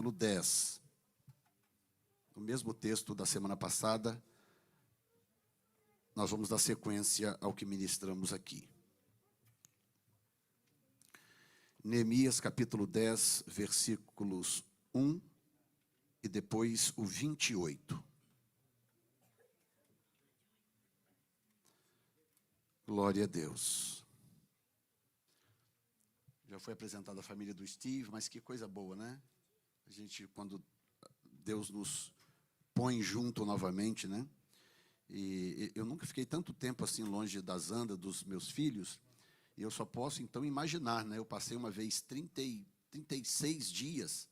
capítulo 10. O mesmo texto da semana passada, nós vamos dar sequência ao que ministramos aqui. Neemias, capítulo 10, versículos 1 e depois o 28. Glória a Deus. Já foi apresentada a família do Steve, mas que coisa boa, né? A gente, quando Deus nos põe junto novamente, né? E eu nunca fiquei tanto tempo assim longe da Zanda, dos meus filhos, e eu só posso então imaginar, né? Eu passei uma vez 36 dias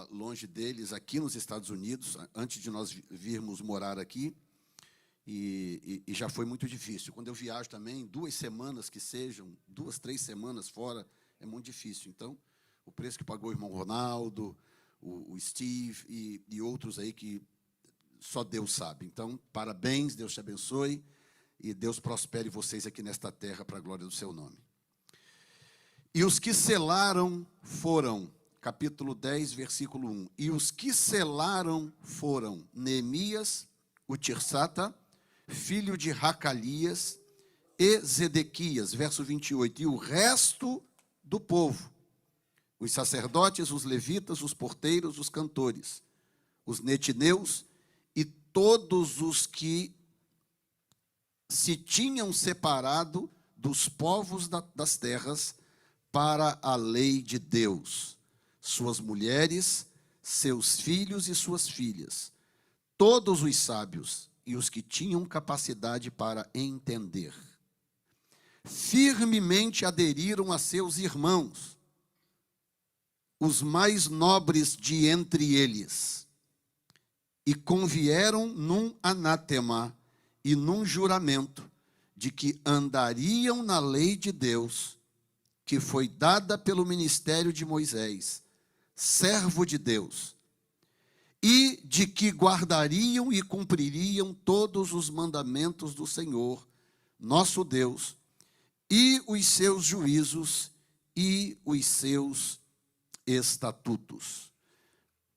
longe deles aqui nos Estados Unidos, antes de nós virmos morar aqui, e já foi muito difícil. Quando eu viajo também, 2 semanas que sejam, 2, 3 semanas fora, é muito difícil. Então, o preço que pagou o irmão Ronaldo, o Steve e outros aí que só Deus sabe. Então, parabéns, Deus te abençoe e Deus prospere vocês aqui nesta terra para a glória do seu nome. E os que selaram foram, capítulo 10, versículo 1. E os que selaram foram Neemias, o Tirsata, filho de Racalias, e Zedequias, verso 28. E o resto do povo, os sacerdotes, os levitas, os porteiros, os cantores, os netineus e todos os que se tinham separado dos povos das terras para a lei de Deus, suas mulheres, seus filhos e suas filhas, todos os sábios e os que tinham capacidade para entender. Firmemente aderiram a seus irmãos, os mais nobres de entre eles, e convieram num anátema e num juramento de que andariam na lei de Deus, que foi dada pelo ministério de Moisés, servo de Deus, e de que guardariam e cumpririam todos os mandamentos do Senhor, nosso Deus, e os seus juízos e os seus estatutos.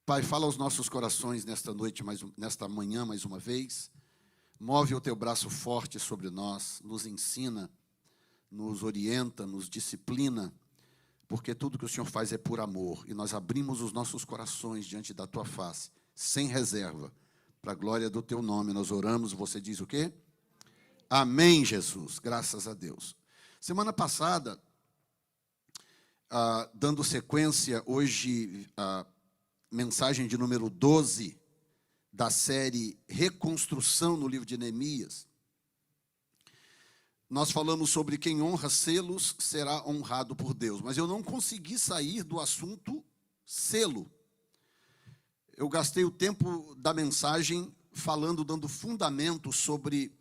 Pai, fala aos nossos corações nesta noite, nesta manhã mais uma vez. Move o teu braço forte sobre nós, nos ensina, nos orienta, nos disciplina, porque tudo que o Senhor faz é por amor, e nós abrimos os nossos corações diante da tua face, sem reserva, para a glória do teu nome. Nós oramos, você diz o quê? Amém, Jesus, graças a Deus. Semana passada, dando sequência, hoje, a mensagem de número 12, da série Reconstrução no livro de Neemias, nós falamos sobre quem honra selos será honrado por Deus, mas eu não consegui sair do assunto selo. Eu gastei o tempo da mensagem falando, dando fundamento sobre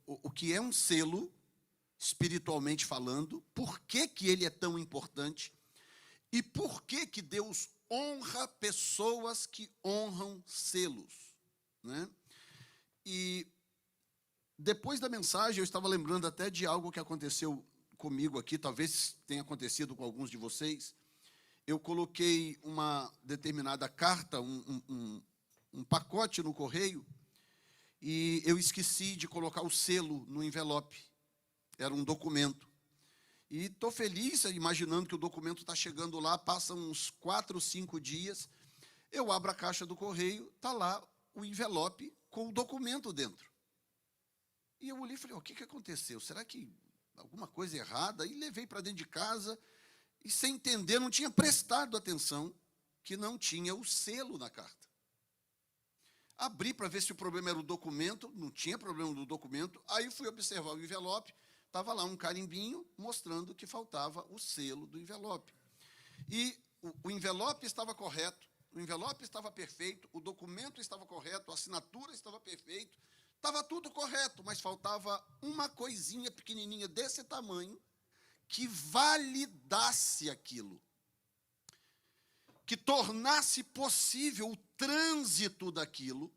o que é um selo, espiritualmente falando, por que ele é tão importante e por que Deus honra pessoas que honram selos, né? E depois da mensagem, eu estava lembrando até de algo que aconteceu comigo aqui, talvez tenha acontecido com alguns de vocês. Eu coloquei uma determinada carta, um pacote no correio, e eu esqueci de colocar o selo no envelope. Era um documento. E estou feliz, imaginando que o documento está chegando lá, passam uns 4 ou 5 dias, eu abro a caixa do correio, está lá o envelope com o documento dentro. E eu olhei e falei, o que aconteceu? Será que alguma coisa errada? E levei para dentro de casa, e sem entender, não tinha prestado atenção que não tinha o selo na carta. Abri para ver se o problema era o documento, não tinha problema do documento, aí fui observar o envelope, estava lá um carimbinho mostrando que faltava o selo do envelope. E o envelope estava correto, o envelope estava perfeito, o documento estava correto, a assinatura estava perfeita, estava tudo correto, mas faltava uma coisinha pequenininha desse tamanho que validasse aquilo, que tornasse possível o trânsito daquilo,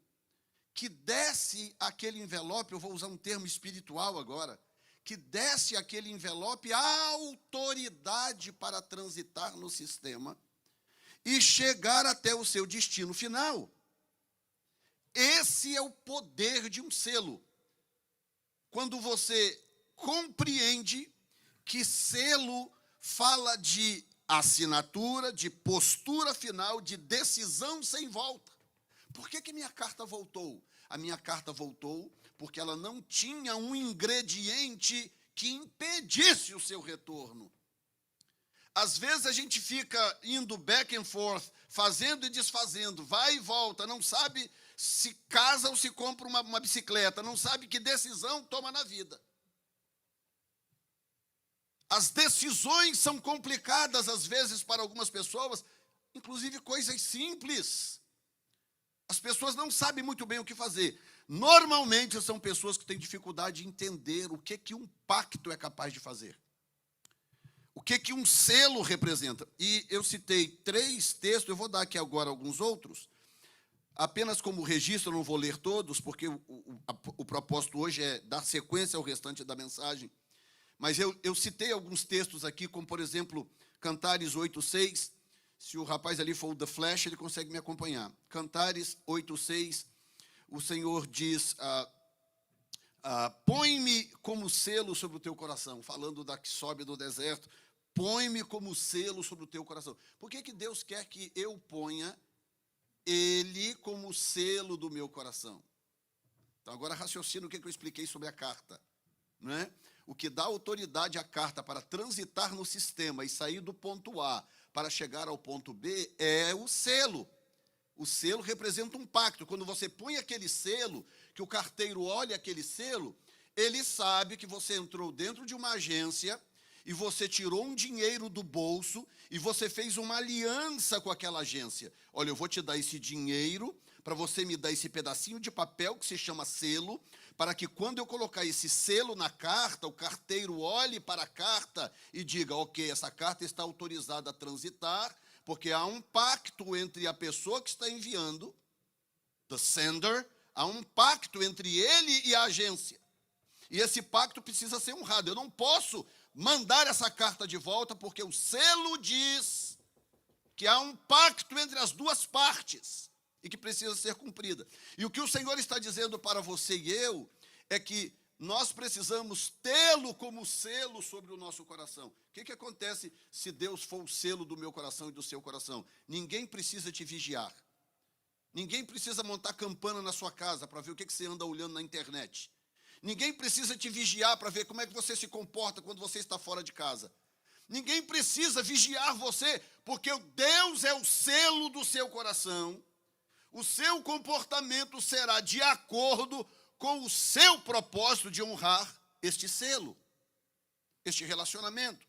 que desse aquele envelope, eu vou usar um termo espiritual agora, que desse aquele envelope a autoridade para transitar no sistema e chegar até o seu destino final. Esse é o poder de um selo. Quando você compreende que selo fala de assinatura, de postura final, de decisão sem volta. Por que minha carta voltou? A minha carta voltou porque ela não tinha um ingrediente que impedisse o seu retorno. Às vezes a gente fica indo back and forth, fazendo e desfazendo, vai e volta, não sabe se casa ou se compra uma bicicleta, não sabe que decisão toma na vida. As decisões são complicadas às vezes para algumas pessoas, inclusive coisas simples. As pessoas não sabem muito bem o que fazer. Normalmente são pessoas que têm dificuldade de entender o que um pacto é capaz de fazer. O que um selo representa. E eu citei 3 textos, eu vou dar aqui agora alguns outros, apenas como registro, eu não vou ler todos, porque o propósito hoje é dar sequência ao restante da mensagem. Mas eu citei alguns textos aqui, como, por exemplo, Cantares 8:6. Se o rapaz ali for o The Flash, ele consegue me acompanhar. Cantares 8:6, o Senhor diz, põe-me como selo sobre o teu coração. Falando da que sobe do deserto, põe-me como selo sobre o teu coração. Por que Deus quer que eu ponha Ele como selo do meu coração? Então, agora raciocina o que eu expliquei sobre a carta. Não é? O que dá autoridade à carta para transitar no sistema e sair do ponto A para chegar ao ponto B é o selo. O selo representa um pacto. Quando você põe aquele selo, que o carteiro olha aquele selo, ele sabe que você entrou dentro de uma agência e você tirou um dinheiro do bolso e você fez uma aliança com aquela agência. Olha, eu vou te dar esse dinheiro para você me dar esse pedacinho de papel que se chama selo, para que quando eu colocar esse selo na carta, o carteiro olhe para a carta e diga, ok, essa carta está autorizada a transitar, porque há um pacto entre a pessoa que está enviando, the sender, há um pacto entre ele e a agência. E esse pacto precisa ser honrado. Eu não posso mandar essa carta de volta, porque o selo diz que há um pacto entre as duas partes e que precisa ser cumprida. E o que o Senhor está dizendo para você e eu é que nós precisamos tê-lo como selo sobre o nosso coração. O que acontece se Deus for o selo do meu coração e do seu coração? Ninguém precisa te vigiar. Ninguém precisa montar campana na sua casa para ver o que você anda olhando na internet. Ninguém precisa te vigiar para ver como é que você se comporta quando você está fora de casa. Ninguém precisa vigiar você, porque Deus é o selo do seu coração. O seu comportamento será de acordo com o seu propósito de honrar este selo, este relacionamento.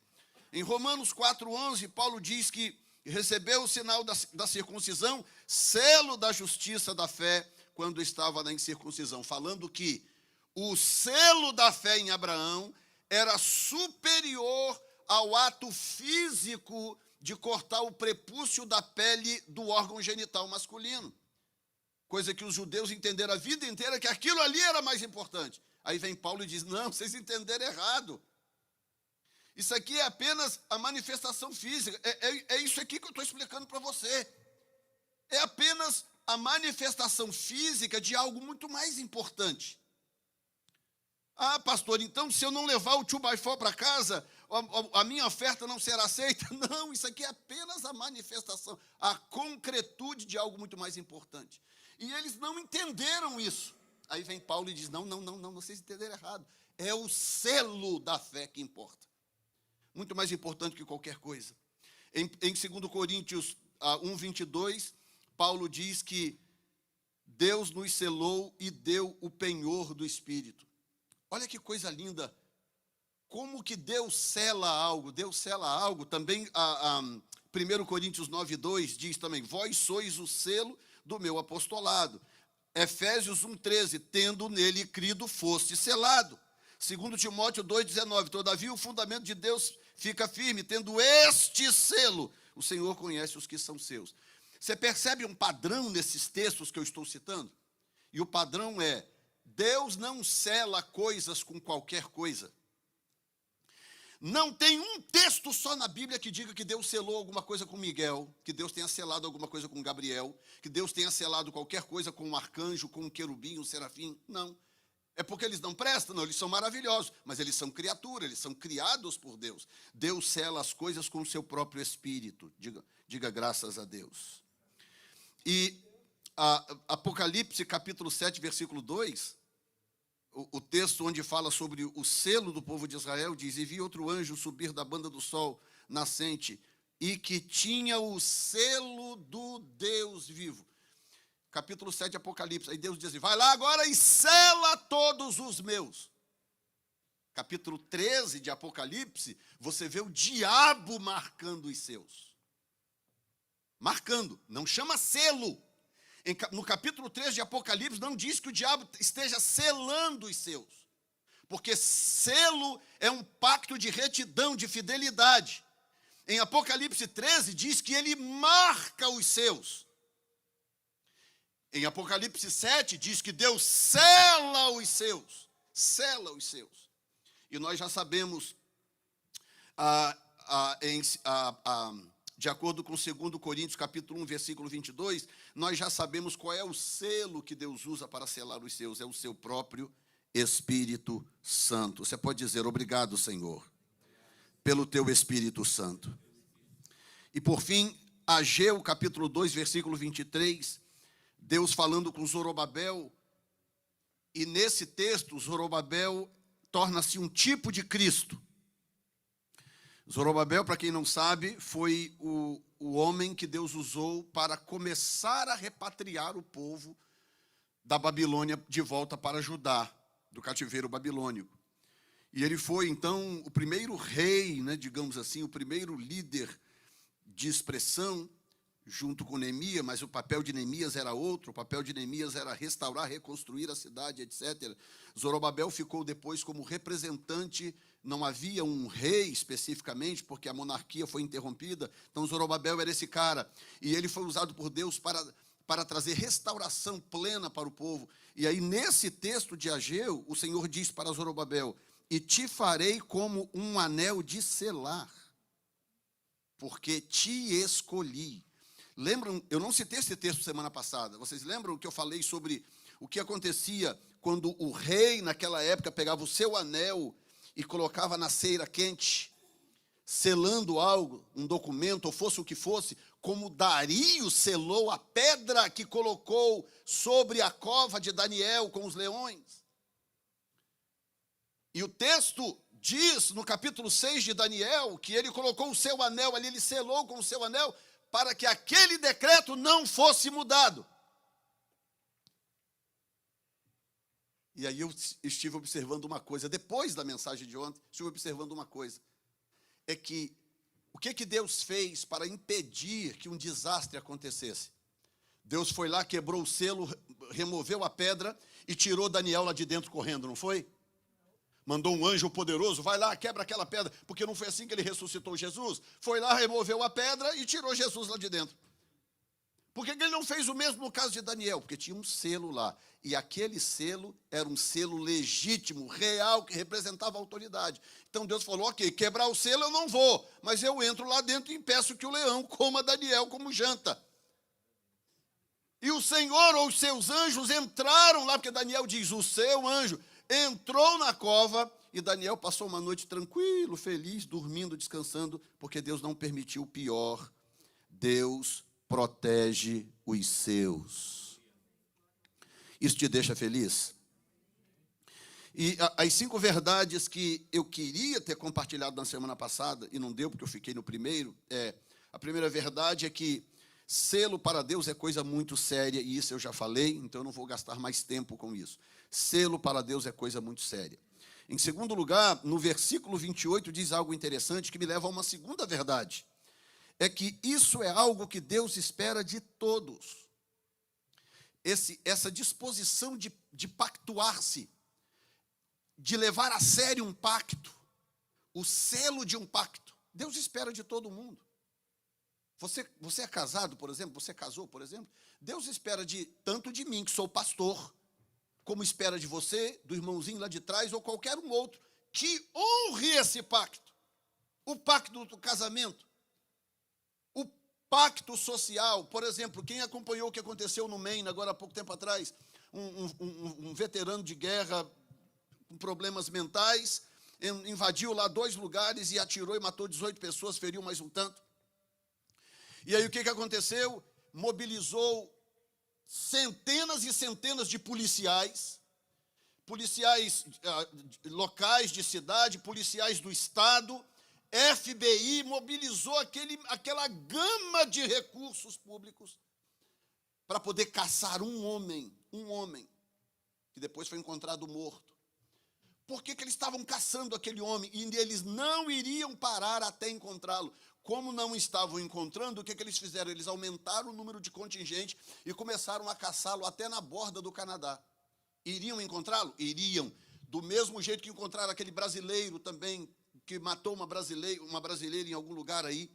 Em Romanos 4:11, Paulo diz que recebeu o sinal da circuncisão, selo da justiça da fé, quando estava na incircuncisão, falando que o selo da fé em Abraão era superior ao ato físico de cortar o prepúcio da pele do órgão genital masculino. Coisa que os judeus entenderam a vida inteira, que aquilo ali era mais importante. Aí vem Paulo e diz, não, vocês entenderam errado. Isso aqui é apenas a manifestação física. É isso aqui que eu estou explicando para você. É apenas a manifestação física de algo muito mais importante. Ah, pastor, então se eu não levar o 2x4 para casa, a minha oferta não será aceita? Não, isso aqui é apenas a manifestação, a concretude de algo muito mais importante. E eles não entenderam isso. Aí vem Paulo e diz, não, vocês entenderam errado. É o selo da fé que importa. Muito mais importante que qualquer coisa. Em 2 Coríntios 1:22, Paulo diz que Deus nos selou e deu o penhor do Espírito. Olha que coisa linda. Como que Deus sela algo? Deus sela algo. Também 1 Coríntios 9:2 diz também, vós sois o selo do meu apostolado. Efésios 1:13, tendo nele crido, foste selado. 2 Timóteo 2:19, todavia o fundamento de Deus fica firme, tendo este selo, o Senhor conhece os que são seus. Você percebe um padrão nesses textos que eu estou citando? E o padrão é, Deus não sela coisas com qualquer coisa. Não tem um texto só na Bíblia que diga que Deus selou alguma coisa com Miguel, que Deus tenha selado alguma coisa com Gabriel, que Deus tenha selado qualquer coisa com um arcanjo, com um querubim, um serafim. Não. É porque eles não prestam? Não, eles são maravilhosos, mas eles são criatura, eles são criados por Deus. Deus sela as coisas com o seu próprio espírito. Diga graças a Deus. E Apocalipse, capítulo 7, versículo 2, o texto onde fala sobre o selo do povo de Israel, diz: e vi outro anjo subir da banda do sol nascente, e que tinha o selo do Deus vivo. Capítulo 7 de Apocalipse, aí Deus diz assim: vai lá agora e sela todos os meus. Capítulo 13 de Apocalipse, você vê o diabo marcando os seus. Marcando, não chama selo. No capítulo 3 de Apocalipse, não diz que o diabo esteja selando os seus. Porque selo é um pacto de retidão, de fidelidade. Em Apocalipse 13, diz que ele marca os seus. Em Apocalipse 7, diz que Deus sela os seus. Sela os seus. E nós já sabemos, de acordo com 2 Coríntios, capítulo 1, versículo 22, nós já sabemos qual é o selo que Deus usa para selar os seus. É o seu próprio Espírito Santo. Você pode dizer: obrigado, Senhor, pelo teu Espírito Santo. E por fim, Ageu, capítulo 2, versículo 23, Deus falando com Zorobabel, e nesse texto, Zorobabel torna-se um tipo de Cristo. Zorobabel, para quem não sabe, foi o homem que Deus usou para começar a repatriar o povo da Babilônia de volta para Judá, do cativeiro babilônico. E ele foi, então, o primeiro rei, digamos assim, o primeiro líder de expressão, junto com Neemias, mas o papel de Neemias era outro, o papel de Neemias era restaurar, reconstruir a cidade, etc. Zorobabel ficou depois como representante, não havia um rei especificamente, porque a monarquia foi interrompida, então Zorobabel era esse cara, e ele foi usado por Deus para trazer restauração plena para o povo. E aí, nesse texto de Ageu, o Senhor diz para Zorobabel: e te farei como um anel de selar, porque te escolhi. Lembram, eu não citei esse texto semana passada, vocês lembram que eu falei sobre o que acontecia quando o rei, naquela época, pegava o seu anel e colocava na cera quente, selando algo, um documento, ou fosse o que fosse, como Dario selou a pedra que colocou sobre a cova de Daniel com os leões. E o texto diz, no capítulo 6 de Daniel, que ele colocou o seu anel ali, ele selou com o seu anel, para que aquele decreto não fosse mudado. E aí eu estive observando uma coisa, depois da mensagem de ontem, estive observando uma coisa, é que o que Deus fez para impedir que um desastre acontecesse? Deus foi lá, quebrou o selo, removeu a pedra e tirou Daniel lá de dentro correndo, não foi? Mandou um anjo poderoso: vai lá, quebra aquela pedra, porque não foi assim que ele ressuscitou Jesus? Foi lá, removeu a pedra e tirou Jesus lá de dentro. Por que ele não fez o mesmo no caso de Daniel? Porque tinha um selo lá, e aquele selo era um selo legítimo, real, que representava a autoridade. Então Deus falou: ok, quebrar o selo eu não vou, mas eu entro lá dentro e impeço que o leão coma Daniel como janta. E o Senhor ou os seus anjos entraram lá, porque Daniel diz: o seu anjo entrou na cova, e Daniel passou uma noite tranquilo, feliz, dormindo, descansando, porque Deus não permitiu o pior. Deus protege os seus. Isso te deixa feliz? E as 5 verdades que eu queria ter compartilhado na semana passada, e não deu porque eu fiquei no primeiro, a primeira verdade é que selo para Deus é coisa muito séria, e isso eu já falei, então eu não vou gastar mais tempo com isso. Selo para Deus é coisa muito séria. Em segundo lugar, no versículo 28 diz algo interessante que me leva a uma segunda verdade. É que isso é algo que Deus espera de todos. Essa disposição de pactuar-se, de levar a sério um pacto, o selo de um pacto, Deus espera de todo mundo. Você é casado, por exemplo, você casou, por exemplo, Deus espera tanto de mim, que sou pastor, como espera de você, do irmãozinho lá de trás, ou qualquer um outro, que honre esse pacto. O pacto do casamento, o pacto social. Por exemplo, quem acompanhou o que aconteceu no Maine, agora há pouco tempo atrás, um veterano de guerra com problemas mentais, invadiu lá 2 lugares e atirou e matou 18 pessoas, feriu mais um tanto. E aí o que aconteceu? Mobilizou centenas e centenas de policiais locais de cidade, policiais do estado, FBI, mobilizou aquela gama de recursos públicos para poder caçar um homem, que depois foi encontrado morto. Por que eles estavam caçando aquele homem? E eles não iriam parar até encontrá-lo. Como não estavam encontrando, o que eles fizeram? Eles aumentaram o número de contingente e começaram a caçá-lo até na borda do Canadá. Iriam encontrá-lo? Iriam. Do mesmo jeito que encontraram aquele brasileiro também, que matou uma brasileira em algum lugar aí.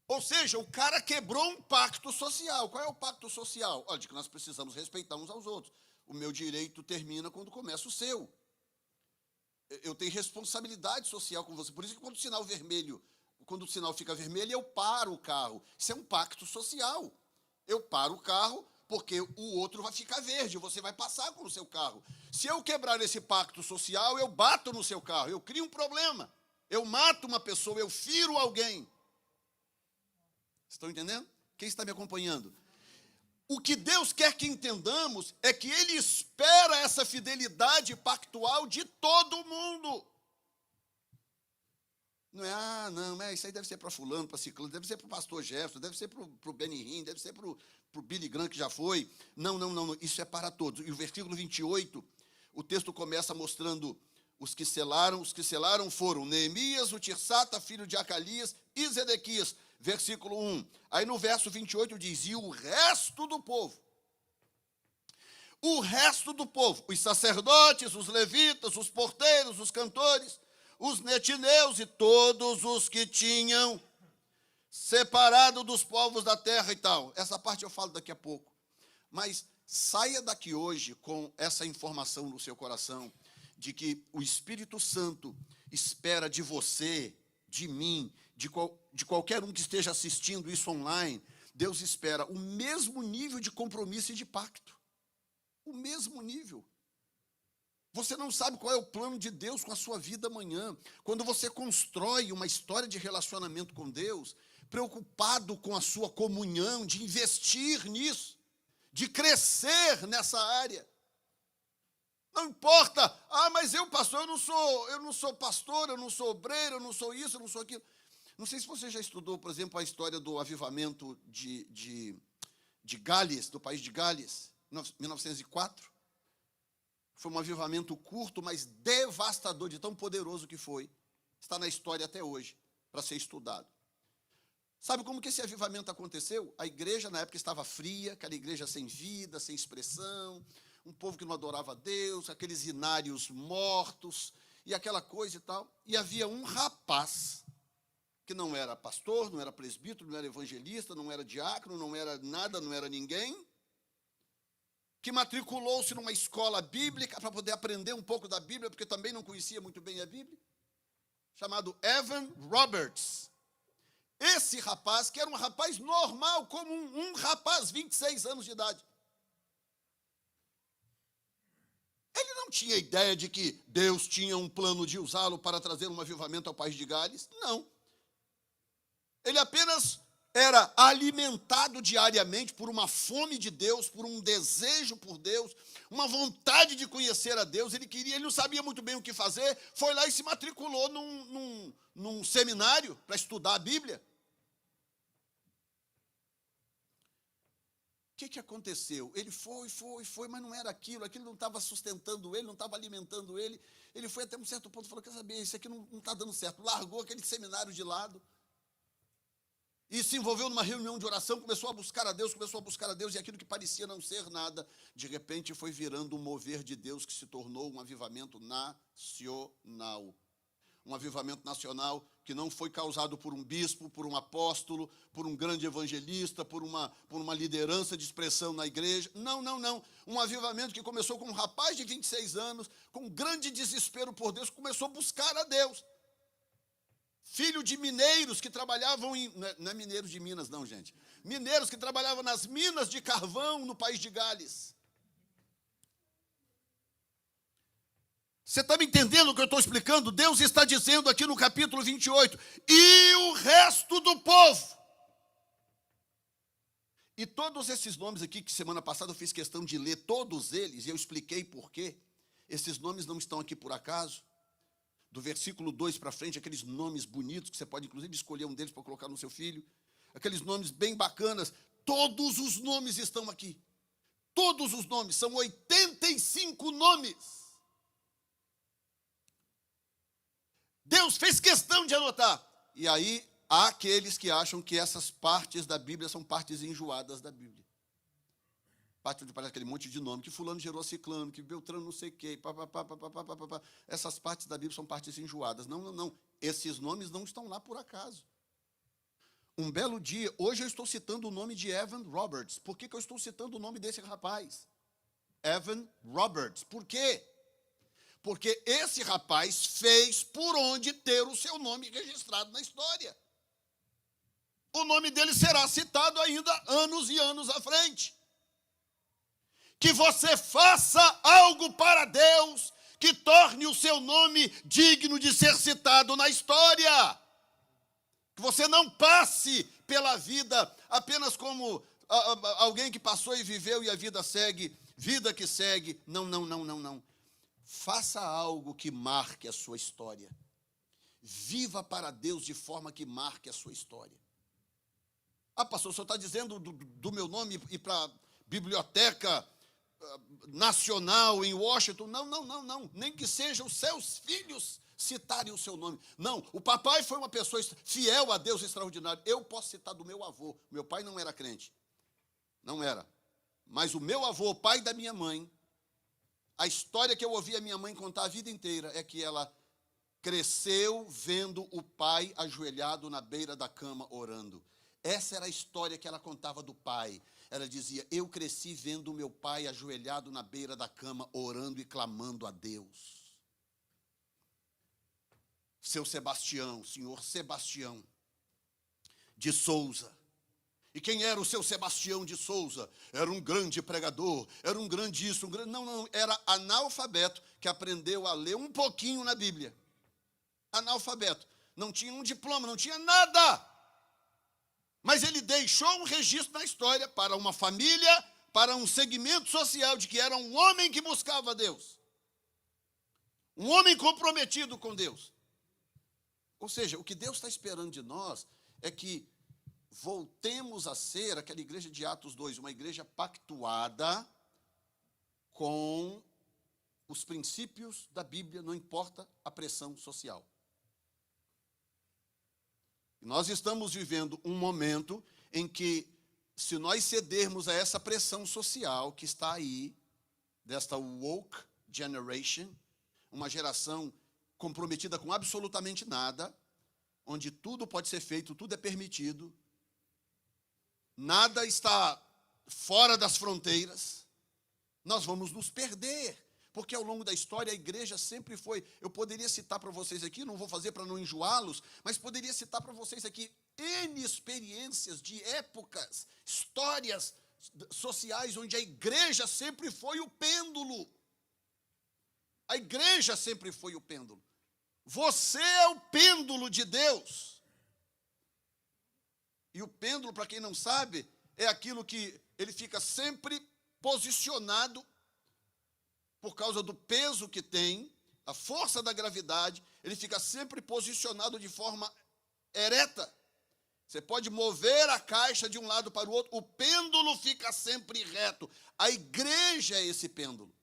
Ou seja, o cara quebrou um pacto social. Qual é o pacto social? Olha, de que nós precisamos respeitar uns aos outros. O meu direito termina quando começa o seu. Eu tenho responsabilidade social com você. Por isso que quando o sinal fica vermelho, eu paro o carro. Isso é um pacto social. Eu paro o carro porque o outro vai ficar verde, você vai passar com o seu carro. Se eu quebrar esse pacto social, eu bato no seu carro, eu crio um problema. Eu mato uma pessoa, eu firo alguém. Estão entendendo? Quem está me acompanhando? O que Deus quer que entendamos é que Ele espera essa fidelidade pactual de todo mundo. Não é, isso aí deve ser para fulano, para ciclano, deve ser para o pastor Jefferson, deve ser para o Benny Hinn, deve ser para o Billy Graham, que já foi. Não, isso é para todos. E o versículo 28, o texto começa mostrando os que selaram foram Neemias, o Tirsata, filho de Acalias, e Zedequias, versículo 1. Aí no verso 28 diz, e o resto do povo, os sacerdotes, os levitas, os porteiros, os cantores, os netineus e todos os que tinham separado dos povos da terra e tal. Essa parte eu falo daqui a pouco. Mas saia daqui hoje com essa informação no seu coração, de que o Espírito Santo espera de você, de mim, de qualquer um que esteja assistindo isso online, Deus espera o mesmo nível de compromisso e de pacto. O mesmo nível. Você não sabe qual é o plano de Deus com a sua vida amanhã. Quando você constrói uma história de relacionamento com Deus, preocupado com a sua comunhão, de investir nisso, de crescer nessa área. Não importa, mas pastor, eu não sou pastor, eu não sou obreiro, eu não sou isso, eu não sou aquilo. Não sei se você já estudou, por exemplo, a história do avivamento de Gales, do país de Gales, 1904. Foi um avivamento curto, mas devastador, de tão poderoso que foi. Está na história até hoje, para ser estudado. Sabe como que esse avivamento aconteceu? A igreja, na época, estava fria, aquela igreja sem vida, sem expressão, um povo que não adorava a Deus, aqueles inários mortos, e aquela coisa e tal. E havia um rapaz, que não era pastor, não era presbítero, não era evangelista, não era diácono, não era nada, não era ninguém, que matriculou-se numa escola bíblica para poder aprender um pouco da Bíblia, porque também não conhecia muito bem a Bíblia, chamado Evan Roberts. Esse rapaz, que era um rapaz normal, como um rapaz, 26 anos de idade. Ele não tinha ideia de que Deus tinha um plano de usá-lo para trazer um avivamento ao país de Gales. Não. Ele apenas era alimentado diariamente por uma fome de Deus, por um desejo por Deus, uma vontade de conhecer a Deus. Ele não sabia muito bem o que fazer, foi lá e se matriculou num seminário para estudar a Bíblia. O que aconteceu? Ele foi, mas não era aquilo não estava sustentando ele, não estava alimentando ele. Ele foi até um certo ponto e falou, quer saber, isso aqui não está dando certo. Largou aquele seminário de lado e se envolveu numa reunião de oração, começou a buscar a Deus, e aquilo que parecia não ser nada, de repente foi virando um mover de Deus que se tornou um avivamento nacional. Um avivamento nacional que não foi causado por um bispo, por um apóstolo, por um grande evangelista, por uma liderança de expressão na igreja. Não. Um avivamento que começou com um rapaz de 26 anos, com um grande desespero por Deus, começou a buscar a Deus. filho de mineiros que trabalhavam não é mineiros de Minas não, gente. Mineiros que trabalhavam nas minas de carvão no país de Gales. Você está me entendendo o que eu estou explicando? Deus está dizendo aqui no capítulo 28, e o resto do povo. E todos esses nomes aqui, que semana passada eu fiz questão de ler todos eles, e eu expliquei por quê. Esses nomes não estão aqui por acaso. Do versículo 2 para frente, aqueles nomes bonitos, que você pode inclusive escolher um deles para colocar no seu filho. Aqueles nomes bem bacanas. Todos os nomes estão aqui. Todos os nomes, são 85 nomes. Deus fez questão de anotar. E aí, há aqueles que acham que essas partes da Bíblia são partes enjoadas da Bíblia. Parte onde parece aquele monte de nome, que fulano gerou ciclano, que Beltrano não sei o quê, essas partes da Bíblia são partes enjoadas. Não, não, não. Esses nomes não estão lá por acaso. Um belo dia, hoje eu estou citando o nome de Evan Roberts. Por que eu estou citando o nome desse rapaz? Evan Roberts. Por quê? Porque esse rapaz fez por onde ter o seu nome registrado na história. O nome dele será citado ainda anos e anos à frente. Que você faça algo para Deus que torne o seu nome digno de ser citado na história. Que você não passe pela vida apenas como alguém que passou e viveu e a vida segue, vida que segue. Não, não, não, não, não. Faça algo que marque a sua história. Viva para Deus de forma que marque a sua história. Ah, pastor, o senhor está dizendo do meu nome ir para a biblioteca nacional em Washington? Não, não, não, não. Nem que sejam os seus filhos citarem o seu nome. Não, o papai foi uma pessoa fiel a Deus, extraordinário. Eu posso citar do meu avô. Meu pai não era crente. Não era. Mas o meu avô, pai da minha mãe, a história que eu ouvi a minha mãe contar a vida inteira é que ela cresceu vendo o pai ajoelhado na beira da cama orando. Essa era a história que ela contava do pai. Ela dizia, eu cresci vendo o meu pai ajoelhado na beira da cama orando e clamando a Deus. Seu Sebastião, senhor Sebastião de Souza. E quem era o seu Sebastião de Souza? Era um grande pregador, era um grande isso, um grande... Não, não, era analfabeto que aprendeu a ler um pouquinho na Bíblia. Analfabeto. Não tinha um diploma, não tinha nada. Mas ele deixou um registro na história para uma família, para um segmento social de que era um homem que buscava Deus. Um homem comprometido com Deus. Ou seja, o que Deus está esperando de nós é que voltemos a ser aquela igreja de Atos 2, uma igreja pactuada com os princípios da Bíblia, não importa a pressão social. Nós estamos vivendo um momento em que, se nós cedermos a essa pressão social que está aí, desta woke generation, uma geração comprometida com absolutamente nada, onde tudo pode ser feito, tudo é permitido, nada está fora das fronteiras, nós vamos nos perder. Porque ao longo da história a igreja sempre foi, eu poderia citar para vocês aqui, não vou fazer para não enjoá-los, mas poderia citar para vocês aqui N experiências de épocas, histórias sociais onde a igreja sempre foi o pêndulo. A igreja sempre foi o pêndulo. Você é o pêndulo de Deus. E o pêndulo, para quem não sabe, é aquilo que ele fica sempre posicionado por causa do peso que tem, a força da gravidade, ele fica sempre posicionado de forma ereta. Você pode mover a caixa de um lado para o outro, o pêndulo fica sempre reto. A igreja é esse pêndulo.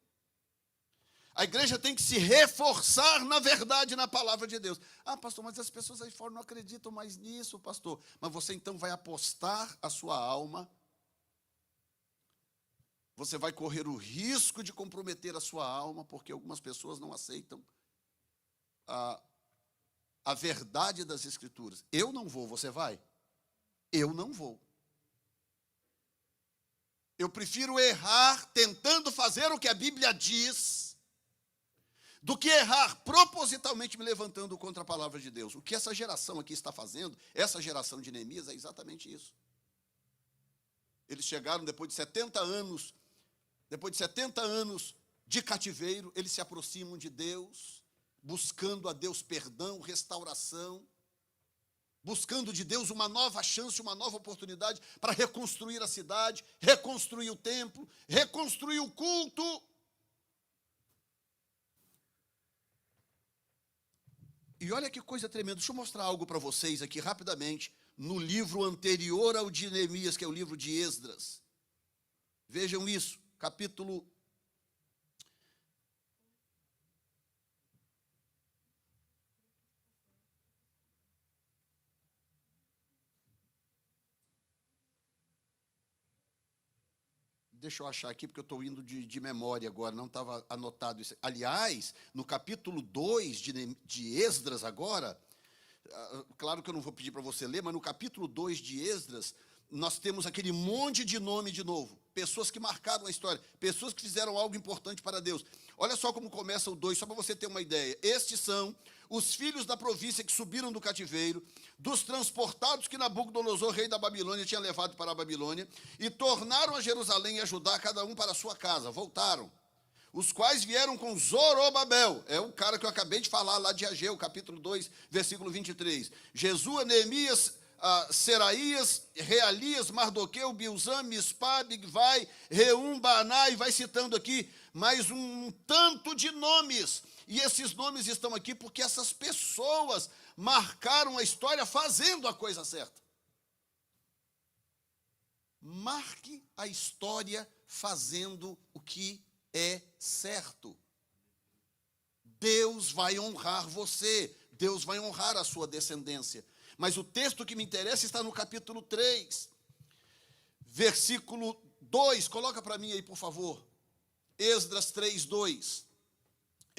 A igreja tem que se reforçar na verdade, na palavra de Deus. Ah, pastor, mas as pessoas aí fora não acreditam mais nisso, pastor. Mas você então vai apostar a sua alma. Você vai correr o risco de comprometer a sua alma, porque algumas pessoas não aceitam a verdade das Escrituras. Eu não vou, você vai? Eu não vou. Eu prefiro errar tentando fazer o que a Bíblia diz, do que errar propositalmente me levantando contra a palavra de Deus. O que essa geração aqui está fazendo, essa geração de Neemias, é exatamente isso. Eles chegaram depois de 70 anos de cativeiro, eles se aproximam de Deus, buscando a Deus perdão, restauração, buscando de Deus uma nova chance, uma nova oportunidade para reconstruir a cidade, reconstruir o templo, reconstruir o culto. E olha que coisa tremenda, deixa eu mostrar algo para vocês aqui rapidamente, no livro anterior ao de Neemias, que é o livro de Esdras. Vejam isso, capítulo... Deixa eu achar aqui, porque eu estou indo de memória agora, não estava anotado isso. Aliás, no capítulo 2 de Esdras agora, claro que eu não vou pedir para você ler, mas no capítulo 2 de Esdras, nós temos aquele monte de nome de novo. Pessoas que marcaram a história, pessoas que fizeram algo importante para Deus. Olha só como começa o 2, só para você ter uma ideia. Estes são os filhos da província que subiram do cativeiro, dos transportados que Nabucodonosor, rei da Babilônia, tinha levado para a Babilônia, e tornaram a Jerusalém e a Judá, cada um para a sua casa, voltaram. Os quais vieram com Zorobabel, é o cara que eu acabei de falar lá de Ageu, capítulo 2, versículo 23. Jesua, Neemias, Seraías, Realias, Mardoqueu, Bilzã, Mispá, Bigvai, Reum, Baná, e vai citando aqui mais um tanto de nomes. E esses nomes estão aqui porque essas pessoas marcaram a história fazendo a coisa certa. Marque a história fazendo o que é certo. Deus vai honrar você, Deus vai honrar a sua descendência. Mas o texto que me interessa está no capítulo 3, versículo 2. Coloca para mim aí, por favor. Esdras 3, 2.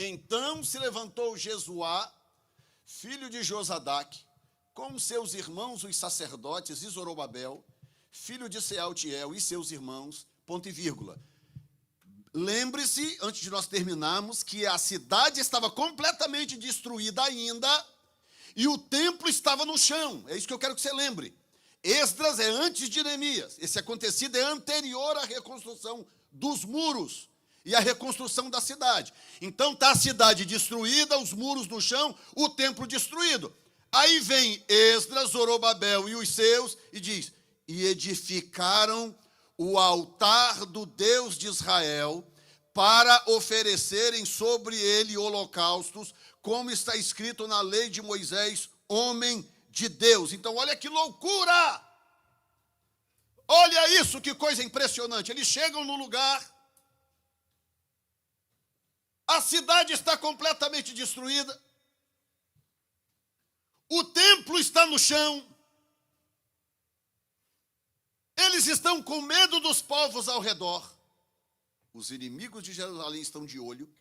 Então se levantou Jesuá, filho de Josadaque, com seus irmãos, os sacerdotes, e Zorobabel, filho de Sealtiel, e seus irmãos, ponto e vírgula. Lembre-se, antes de nós terminarmos, que a cidade estava completamente destruída ainda, e o templo estava no chão. É isso que eu quero que você lembre. Esdras é antes de Neemias. Esse acontecido é anterior à reconstrução dos muros e à reconstrução da cidade. Então está a cidade destruída, os muros no chão, o templo destruído. Aí vem Esdras, Zorobabel e os seus e diz: e edificaram o altar do Deus de Israel para oferecerem sobre ele holocaustos, como está escrito na lei de Moisés, homem de Deus. Então, olha que loucura! Olha isso, que coisa impressionante. Eles chegam no lugar, a cidade está completamente destruída, o templo está no chão, eles estão com medo dos povos ao redor. Os inimigos de Jerusalém estão de olho,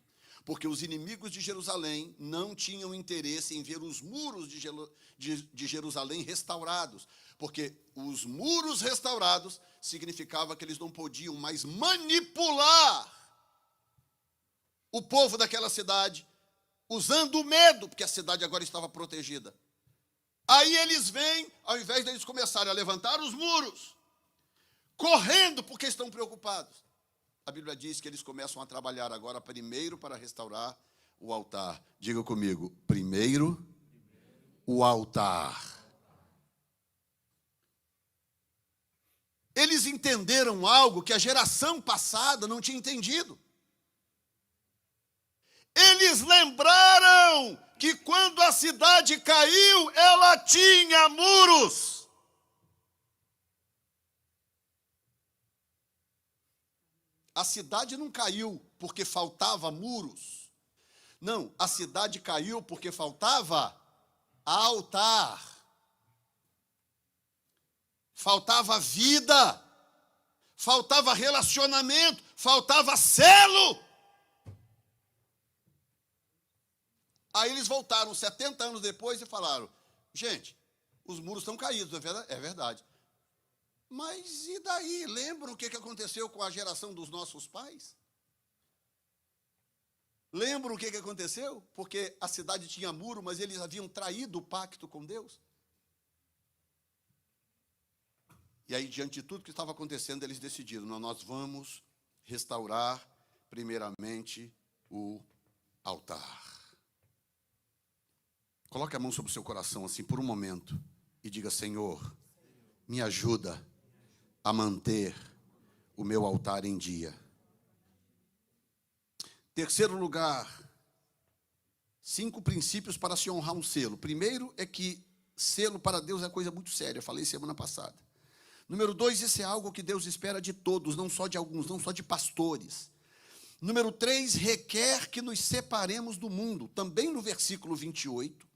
porque os inimigos de Jerusalém não tinham interesse em ver os muros de Jerusalém restaurados, porque os muros restaurados significava que eles não podiam mais manipular o povo daquela cidade, usando o medo, porque a cidade agora estava protegida. Aí eles vêm, ao invés deles começarem a levantar os muros, correndo porque estão preocupados. A Bíblia diz que eles começam a trabalhar agora primeiro para restaurar o altar. Diga comigo, primeiro o altar. Eles entenderam algo que a geração passada não tinha entendido. Eles lembraram que quando a cidade caiu, ela tinha muros. A cidade não caiu porque faltava muros. Não, a cidade caiu porque faltava altar. Faltava vida. Faltava relacionamento. Faltava selo. Aí eles voltaram 70 anos depois e falaram: gente, os muros estão caídos, não é verdade? É verdade. Mas e daí? Lembram o que aconteceu com a geração dos nossos pais? Lembram o que aconteceu? Porque a cidade tinha muro, mas eles haviam traído o pacto com Deus. E aí, diante de tudo que estava acontecendo, eles decidiram: não, nós vamos restaurar primeiramente o altar. Coloque a mão sobre o seu coração assim por um momento e diga: Senhor, me ajuda a manter o meu altar em dia. Terceiro lugar, 5 princípios para se honrar um selo. Primeiro é que selo para Deus é coisa muito séria, eu falei semana passada. Número 2, isso é algo que Deus espera de todos, não só de alguns, não só de pastores. Número 3, requer que nos separemos do mundo. Também no versículo 28.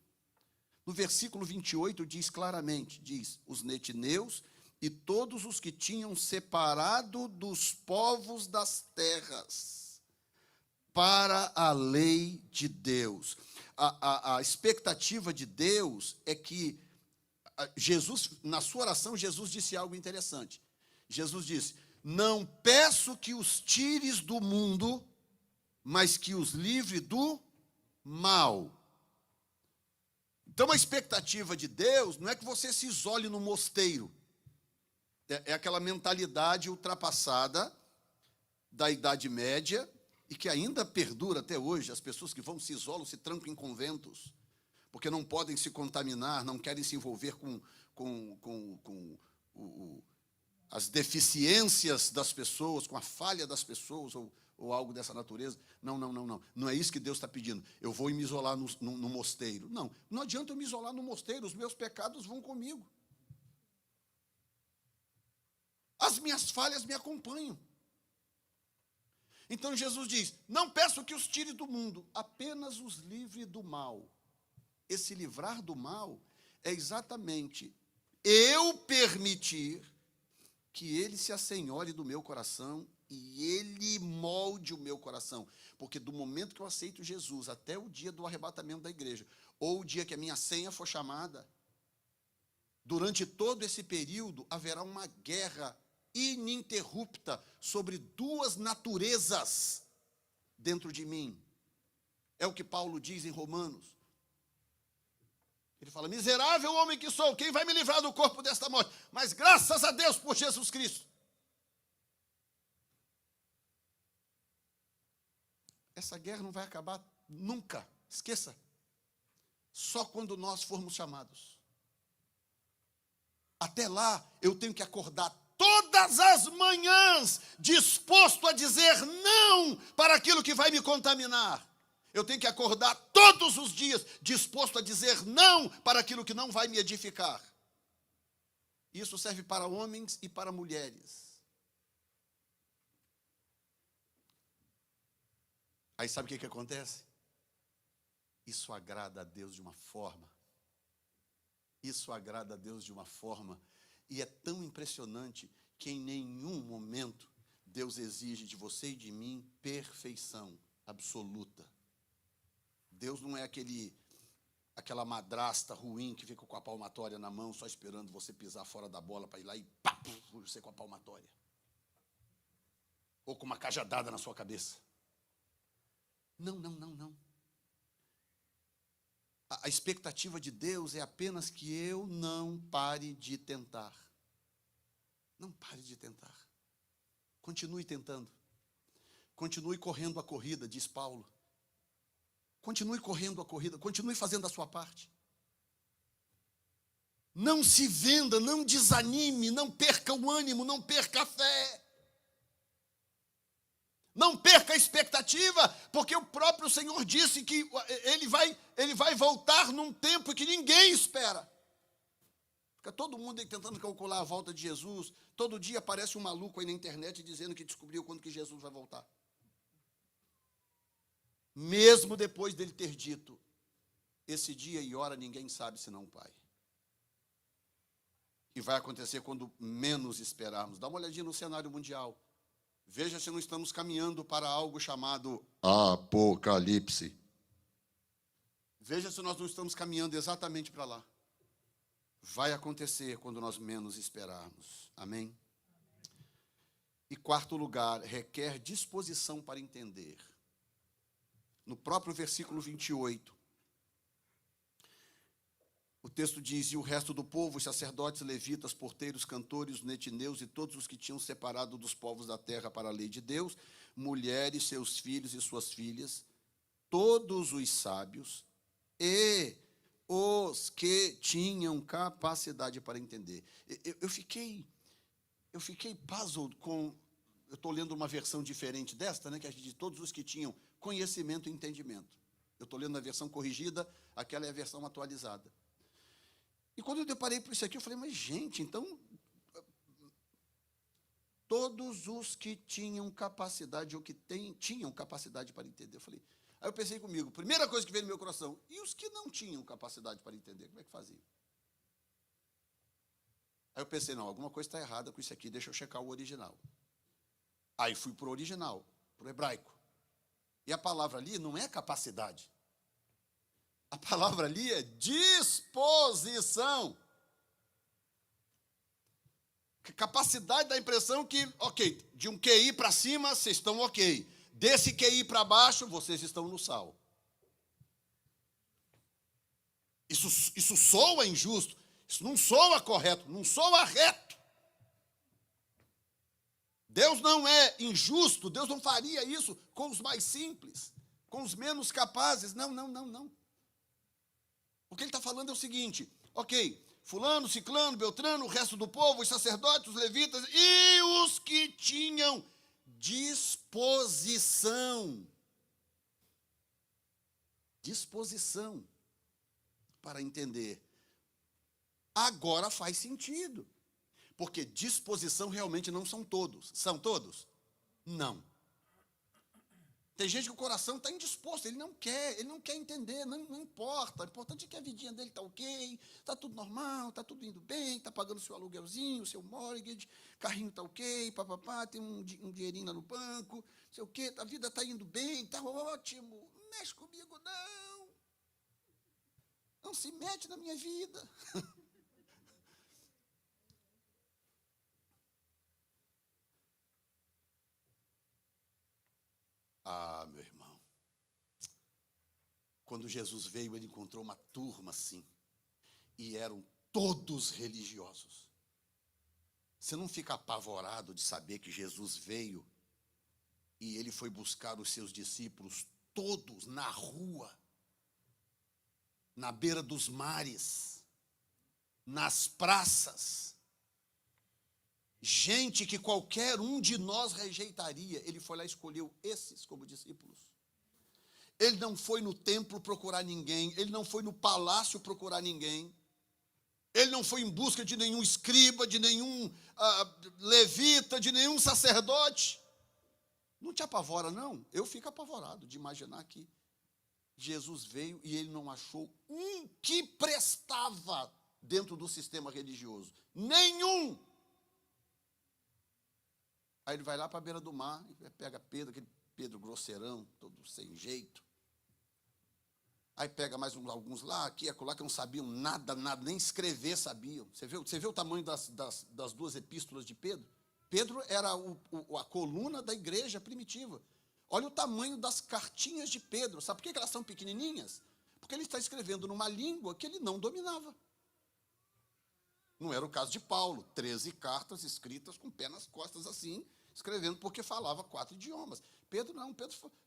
No versículo 28 diz claramente, diz, os netineus e todos os que tinham separado dos povos das terras para a lei de Deus. A expectativa de Deus é que Jesus, na sua oração, Jesus disse algo interessante. Jesus disse: não peço que os tires do mundo, mas que os livre do mal. Então, a expectativa de Deus não é que você se isole no mosteiro. É aquela mentalidade ultrapassada da Idade Média e que ainda perdura até hoje. As pessoas que vão se isolam, se trancam em conventos, porque não podem se contaminar, não querem se envolver com as deficiências das pessoas, com a falha das pessoas, ou algo dessa natureza. Não. Não é isso que Deus está pedindo. Eu vou me isolar no mosteiro. Não adianta eu me isolar no mosteiro, os meus pecados vão comigo. As minhas falhas me acompanham. Então Jesus diz: não peço que os tire do mundo, apenas os livre do mal. Esse livrar do mal é exatamente eu permitir que ele se assenhore do meu coração e ele molde o meu coração. Porque do momento que eu aceito Jesus até o dia do arrebatamento da igreja, ou o dia que a minha senha for chamada, durante todo esse período haverá uma guerra ininterrupta sobre 2 naturezas dentro de mim. É o que Paulo diz em Romanos. Ele fala: miserável homem que sou, quem vai me livrar do corpo desta morte? Mas graças a Deus por Jesus Cristo. Essa guerra não vai acabar nunca, esqueça. Só quando nós formos chamados. Até lá, eu tenho que acordar todas as manhãs disposto a dizer não para aquilo que vai me contaminar. Eu tenho que acordar todos os dias disposto a dizer não para aquilo que não vai me edificar. Isso serve para homens e para mulheres. Aí sabe o que acontece? Isso agrada a Deus de uma forma. Isso agrada a Deus de uma forma. E é tão impressionante que em nenhum momento Deus exige de você e de mim perfeição absoluta. Deus não é aquela madrasta ruim que fica com a palmatória na mão só esperando você pisar fora da bola para ir lá e pá, você com a palmatória. Ou com uma cajadada na sua cabeça. Não. A expectativa de Deus é apenas que eu não pare de tentar. Não pare de tentar. Continue tentando. Continue correndo a corrida, diz Paulo. Continue correndo a corrida, continue fazendo a sua parte. Não se venda, não desanime, não perca o ânimo, não perca a fé. Não perca a expectativa, porque o próprio Senhor disse que ele vai voltar num tempo que ninguém espera. Fica todo mundo aí tentando calcular a volta de Jesus. Todo dia aparece um maluco aí na internet dizendo que descobriu quando que Jesus vai voltar. Mesmo depois dele ter dito: esse dia e hora ninguém sabe senão o Pai. E vai acontecer quando menos esperarmos. Dá uma olhadinha no cenário mundial. Veja se não estamos caminhando para algo chamado Apocalipse. Veja se nós não estamos caminhando exatamente para lá. Vai acontecer quando nós menos esperarmos. Amém? E quarto lugar, requer disposição para entender. no próprio versículo 28. O texto diz: e o resto do povo, os sacerdotes, levitas, porteiros, cantores, netineus e todos os que tinham separado dos povos da terra para a lei de Deus, mulheres, seus filhos e suas filhas, todos os sábios e os que tinham capacidade para entender. Eu fiquei puzzled com... Eu estou lendo uma versão diferente desta, né, que a gente diz todos os que tinham conhecimento e entendimento. Eu estou lendo a versão corrigida, aquela é a versão atualizada. E quando eu deparei por isso aqui, eu falei, mas gente, então, todos os que tinham capacidade, ou que tinham capacidade para entender. Aí eu pensei comigo, primeira coisa que veio no meu coração, e os que não tinham capacidade para entender, como é que faziam? Aí eu pensei, não, alguma coisa está errada com isso aqui, deixa eu checar o original. Aí fui para o original, para o hebraico. E a palavra ali não é capacidade. A palavra ali é disposição. Capacidade dá a impressão que, ok, de um QI para cima, vocês estão ok. Desse QI para baixo, vocês estão no sal. Isso soa injusto, isso não soa correto, não soa reto. Deus não é injusto, Deus não faria isso com os mais simples, com os menos capazes. Não. O que ele está falando é o seguinte, ok, fulano, ciclano, beltrano, o resto do povo, os sacerdotes, os levitas e os que tinham disposição para entender. Agora faz sentido, porque disposição realmente não são todos. São todos? Não. Tem gente que o coração está indisposto, ele não quer entender, não importa. O importante é que a vidinha dele está ok, está tudo normal, está tudo indo bem, está pagando o seu aluguelzinho, o seu mortgage, carrinho está ok, papapá, tem um dinheirinho lá no banco, não sei o quê, a vida está indo bem, está ótimo, não mexe comigo não se mete na minha vida. Ah, meu irmão, quando Jesus veio, ele encontrou uma turma assim, e eram todos religiosos. Você não fica apavorado de saber que Jesus veio e ele foi buscar os seus discípulos todos na rua, na beira dos mares, nas praças, gente que qualquer um de nós rejeitaria, ele foi lá e escolheu esses como discípulos. Ele não foi no templo procurar ninguém, ele não foi no palácio procurar ninguém, ele não foi em busca de nenhum escriba, de nenhum levita, de nenhum sacerdote. Não te apavora, não? Eu fico apavorado de imaginar que Jesus veio e ele não achou um que prestava dentro do sistema religioso. Nenhum! Aí ele vai lá para a beira do mar e pega Pedro, aquele Pedro grosseirão, todo sem jeito. Aí pega mais alguns lá, aqui, acolá, que não sabiam nada, nem escrever sabiam. Você vê o tamanho das duas epístolas de Pedro? Pedro era a coluna da igreja primitiva. Olha o tamanho das cartinhas de Pedro. Sabe por que elas são pequenininhas? Porque ele está escrevendo numa língua que ele não dominava. Não era o caso de Paulo, 13 cartas escritas com pé nas costas assim, escrevendo porque falava 4 idiomas. Pedro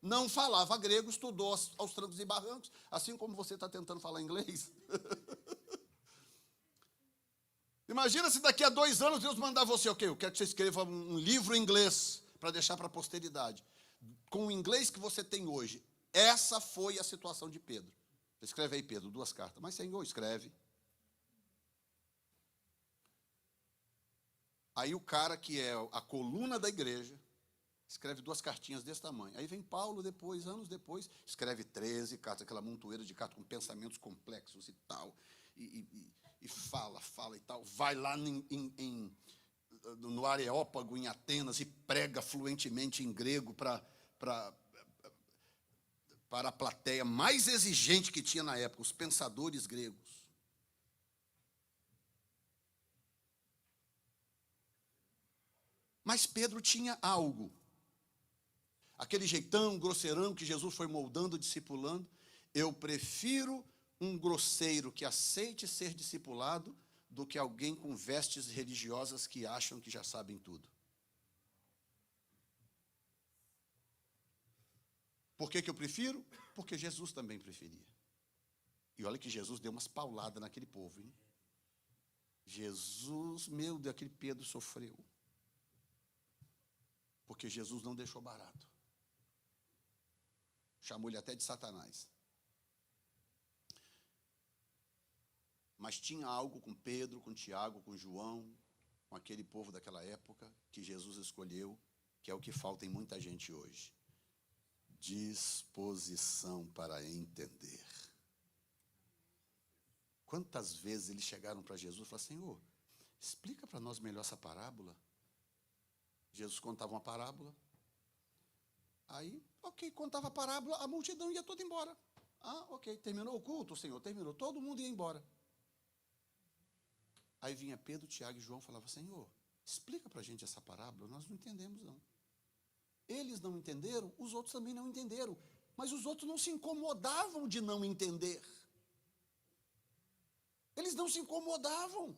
não falava grego, estudou aos trancos e barrancos, assim como você está tentando falar inglês. Imagina se daqui a 2 anos Deus mandar você, ok, eu quero que você escreva um livro em inglês para deixar para a posteridade. Com o inglês que você tem hoje, essa foi a situação de Pedro. Escreve aí, Pedro, 2 cartas. Mas, Senhor, escreve. Aí o cara que é a coluna da igreja, escreve 2 cartinhas desse tamanho. Aí vem Paulo depois, anos depois, escreve 13 cartas, aquela montoeira de cartas com pensamentos complexos e tal. E fala e tal. Vai lá no Areópago, em Atenas, e prega fluentemente em grego para a plateia mais exigente que tinha na época, os pensadores gregos. Mas Pedro tinha algo. aquele jeitão grosseirão que Jesus foi moldando, discipulando. Eu prefiro um grosseiro que aceite ser discipulado do que alguém com vestes religiosas que acham que já sabem tudo. Por que eu prefiro? Porque Jesus também preferia. E olha que Jesus deu umas pauladas naquele povo, hein? Jesus, meu Deus, aquele Pedro sofreu. Porque Jesus não deixou barato. Chamou ele até de Satanás. Mas tinha algo com Pedro, com Tiago, com João, com aquele povo daquela época, que Jesus escolheu, que é o que falta em muita gente hoje. Disposição para entender. Quantas vezes eles chegaram para Jesus e falaram: Senhor, explica para nós melhor essa parábola. Jesus contava uma parábola. Aí, ok, contava a parábola, a multidão ia toda embora. Ah, ok, terminou o culto, Senhor, terminou. Todo mundo ia embora. Aí vinha Pedro, Tiago e João e falava: Senhor, explica para a gente essa parábola, nós não entendemos não. Eles não entenderam, os outros também não entenderam. Mas os outros não se incomodavam de não entender. Eles não se incomodavam.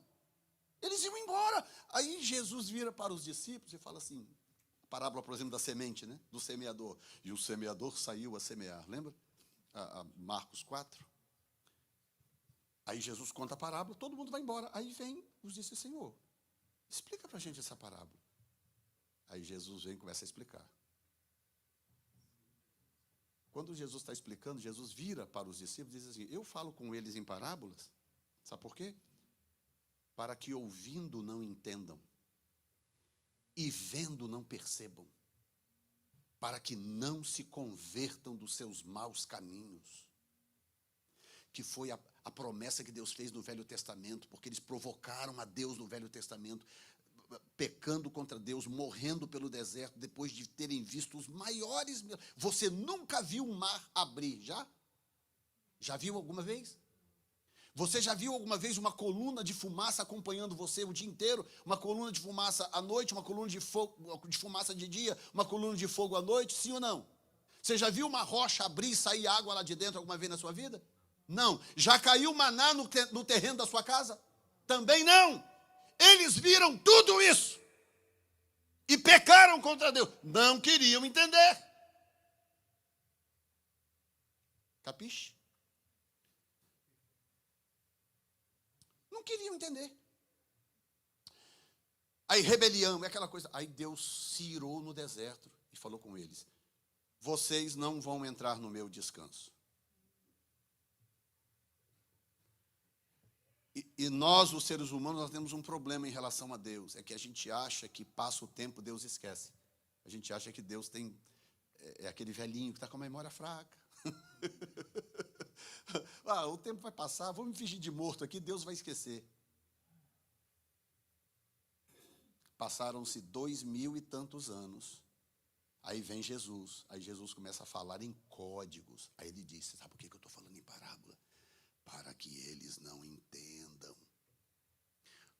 Eles iam embora. Aí Jesus vira para os discípulos e fala assim, a parábola, por exemplo, da semente, né? Do semeador. E o semeador saiu a semear. Lembra? Marcos 4. Aí Jesus conta a parábola, todo mundo vai embora. Aí vem os discípulos: Senhor, explica para a gente essa parábola. Aí Jesus vem e começa a explicar. Quando Jesus está explicando, Jesus vira para os discípulos e diz assim: eu falo com eles em parábolas. Sabe por quê? Para que ouvindo não entendam e vendo não percebam, para que não se convertam dos seus maus caminhos, que foi a promessa que Deus fez no Velho Testamento, porque eles provocaram a Deus no Velho Testamento, pecando contra Deus, morrendo pelo deserto, depois de terem visto os maiores. Você nunca viu um mar abrir, já? Já viu alguma vez? Você já viu alguma vez uma coluna de fumaça acompanhando você o dia inteiro? Uma coluna de fumaça à noite, uma coluna de fumaça de dia, uma coluna de fogo à noite, sim ou não? Você já viu uma rocha abrir e sair água lá de dentro alguma vez na sua vida? Não. Já caiu maná no terreno da sua casa? Também não. Eles viram tudo isso e pecaram contra Deus. Não queriam entender. Capiche? Não queriam entender. Aí rebelião, é aquela coisa. Aí Deus se irou no deserto e falou com eles: vocês não vão entrar no meu descanso. E nós, os seres humanos, nós temos um problema em relação a Deus. É que a gente acha que passa o tempo, Deus esquece. A gente acha que Deus é aquele velhinho que está com a memória fraca. O tempo vai passar, vamos me fingir de morto aqui, Deus vai esquecer. Passaram-se 2000 e tantos anos. Aí vem Jesus. Aí Jesus começa a falar em códigos. Aí ele disse: sabe por que eu estou falando em parábola? Para que eles não entendam.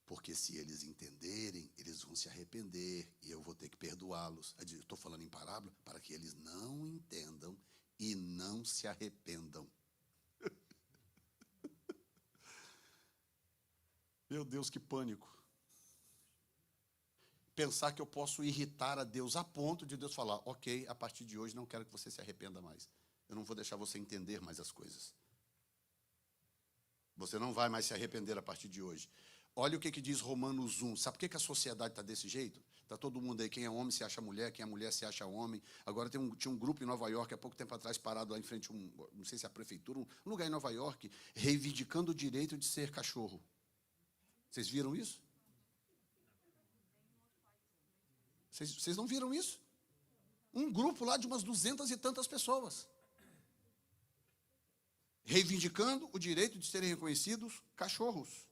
Porque se eles entenderem, eles vão se arrepender e eu vou ter que perdoá-los. Eu estou falando em parábola para que eles não entendam e não se arrependam. Meu Deus, que pânico. Pensar que eu posso irritar a Deus a ponto de Deus falar: ok, a partir de hoje não quero que você se arrependa mais. Eu não vou deixar você entender mais as coisas. Você não vai mais se arrepender a partir de hoje. Olha o que diz Romanos 1. Sabe por que a sociedade está desse jeito? Está todo mundo aí, quem é homem se acha mulher, quem é mulher se acha homem. Agora tinha um grupo em Nova York, há pouco tempo atrás, parado lá em frente, não sei se é a prefeitura, um lugar em Nova York, reivindicando o direito de ser cachorro. Vocês viram isso? Vocês não viram isso? Um grupo lá de umas 200 e tantas pessoas, reivindicando o direito de serem reconhecidos cachorros.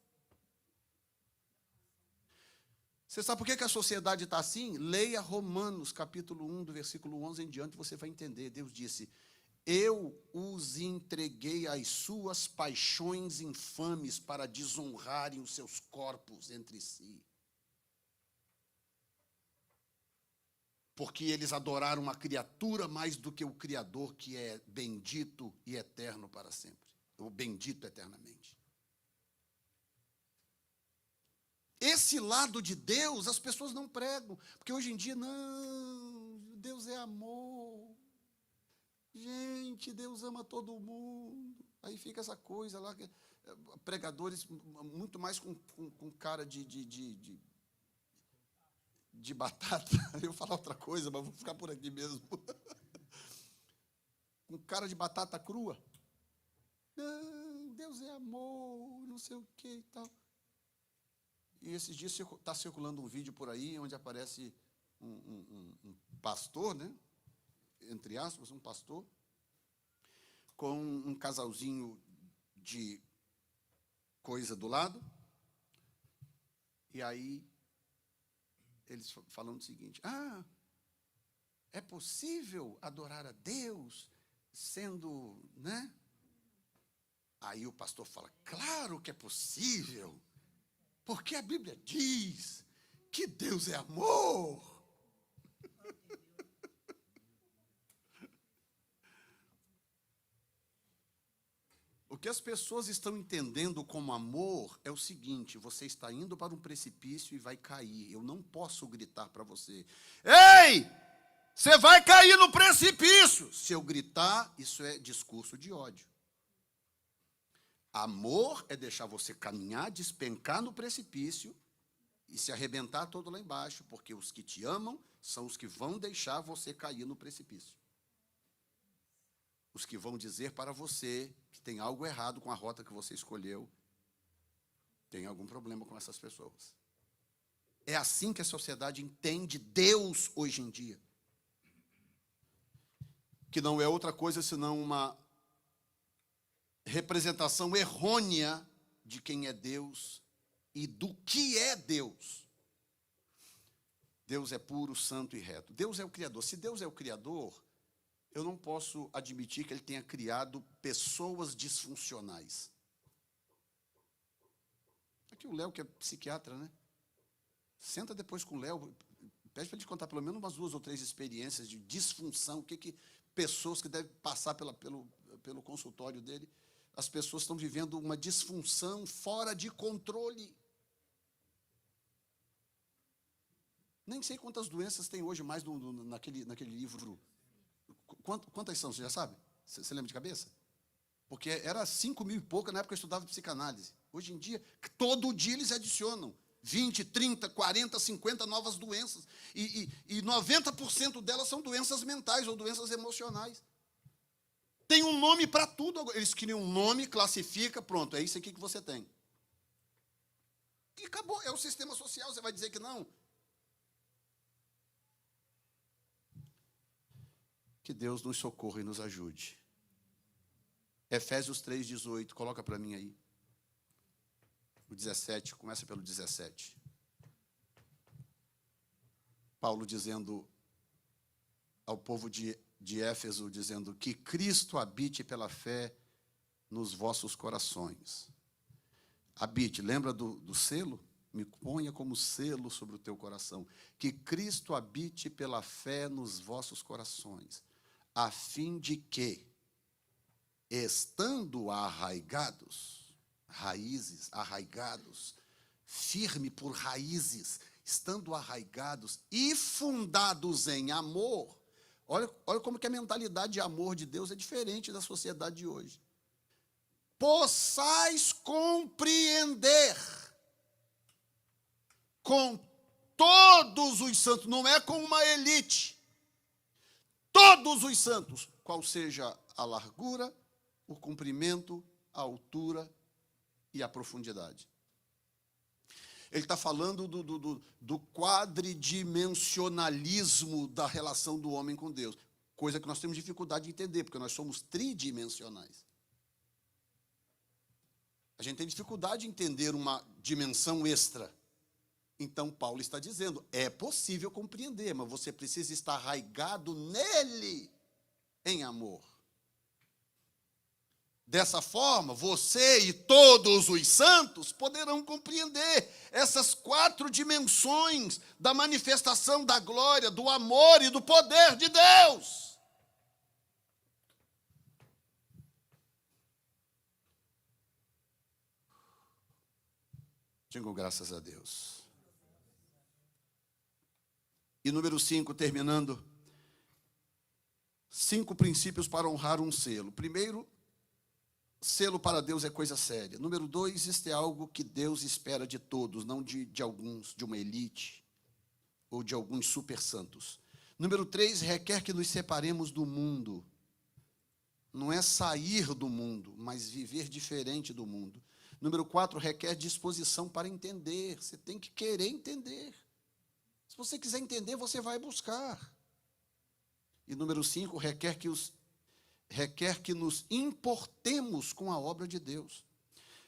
Você sabe por que a sociedade está assim? Leia Romanos, capítulo 1, do versículo 11 em diante, você vai entender. Deus disse: eu os entreguei às suas paixões infames para desonrarem os seus corpos entre si. porque eles adoraram uma criatura mais do que o Criador, que é bendito e eterno para sempre, ou bendito eternamente. Esse lado de Deus as pessoas não pregam, porque hoje em dia, não, Deus é amor. Gente, Deus ama todo mundo. Aí fica essa coisa lá, pregadores muito mais com cara de batata. Eu ia falar outra coisa, mas vou ficar por aqui mesmo. Com cara de batata crua. Não, Deus é amor, não sei o que e tal. E esses dias está circulando um vídeo por aí, onde aparece um pastor, né? Entre aspas, um pastor, com um casalzinho de coisa do lado. E aí, eles falando o seguinte: é possível adorar a Deus sendo, né? Aí o pastor fala: claro que é possível, porque a Bíblia diz que Deus é amor. O que as pessoas estão entendendo como amor é o seguinte: você está indo para um precipício e vai cair. Eu não posso gritar para você: ei, você vai cair no precipício. Se eu gritar, isso é discurso de ódio. Amor é deixar você caminhar, despencar no precipício e se arrebentar todo lá embaixo, porque os que te amam são os que vão deixar você cair no precipício. Os que vão dizer para você que tem algo errado com a rota que você escolheu, tem algum problema com essas pessoas. É assim que a sociedade entende Deus hoje em dia. Que não é outra coisa senão uma representação errônea de quem é Deus e do que é Deus. Deus é puro, santo e reto. Deus é o Criador. Se Deus é o Criador, eu não posso admitir que Ele tenha criado pessoas disfuncionais. Aqui o Léo, que é psiquiatra, né? Senta depois com o Léo, pede para ele contar pelo menos umas 2 ou 3 experiências de disfunção, o que pessoas que devem passar pelo consultório dele. As pessoas estão vivendo uma disfunção fora de controle. Nem sei quantas doenças tem hoje mais naquele livro. Quantas são, você já sabe? Você lembra de cabeça? Porque era 5.000 e pouco na época que eu estudava psicanálise. Hoje em dia, todo dia eles adicionam 20, 30, 40, 50 novas doenças. E 90% delas são doenças mentais ou doenças emocionais. Tem um nome para tudo. Eles criam um nome, classifica, pronto, é isso aqui que você tem. E acabou, é o sistema social, você vai dizer que não? Que Deus nos socorra e nos ajude. Efésios 3,18, coloca para mim aí. O 17, começa pelo 17. Paulo dizendo ao povo de Éfeso, dizendo que Cristo habite pela fé nos vossos corações. Habite, lembra do selo? Me ponha como selo sobre o teu coração. Que Cristo habite pela fé nos vossos corações, a fim de que, estando arraigados, arraigados, firme por raízes, estando arraigados e fundados em amor. Olha como que a mentalidade de amor de Deus é diferente da sociedade de hoje. Possais compreender com todos os santos, não é com uma elite, todos os santos, qual seja a largura, o comprimento, a altura e a profundidade. Ele está falando do quadridimensionalismo da relação do homem com Deus, coisa que nós temos dificuldade de entender, porque nós somos tridimensionais. A gente tem dificuldade de entender uma dimensão extra. Então, Paulo está dizendo, é possível compreender, mas você precisa estar arraigado nele, em amor. Dessa forma, você e todos os santos poderão compreender essas 4 dimensões da manifestação da glória, do amor e do poder de Deus. Digo graças a Deus. E número 5, terminando. 5 princípios para honrar um selo. Primeiro, selo para Deus é coisa séria. Número 2, isto é algo que Deus espera de todos, não de alguns, de uma elite, ou de alguns super santos. Número 3, requer que nos separemos do mundo. Não é sair do mundo, mas viver diferente do mundo. Número 4, requer disposição para entender. Você tem que querer entender. Se você quiser entender, você vai buscar. E número 5, requer que nos importemos com a obra de Deus.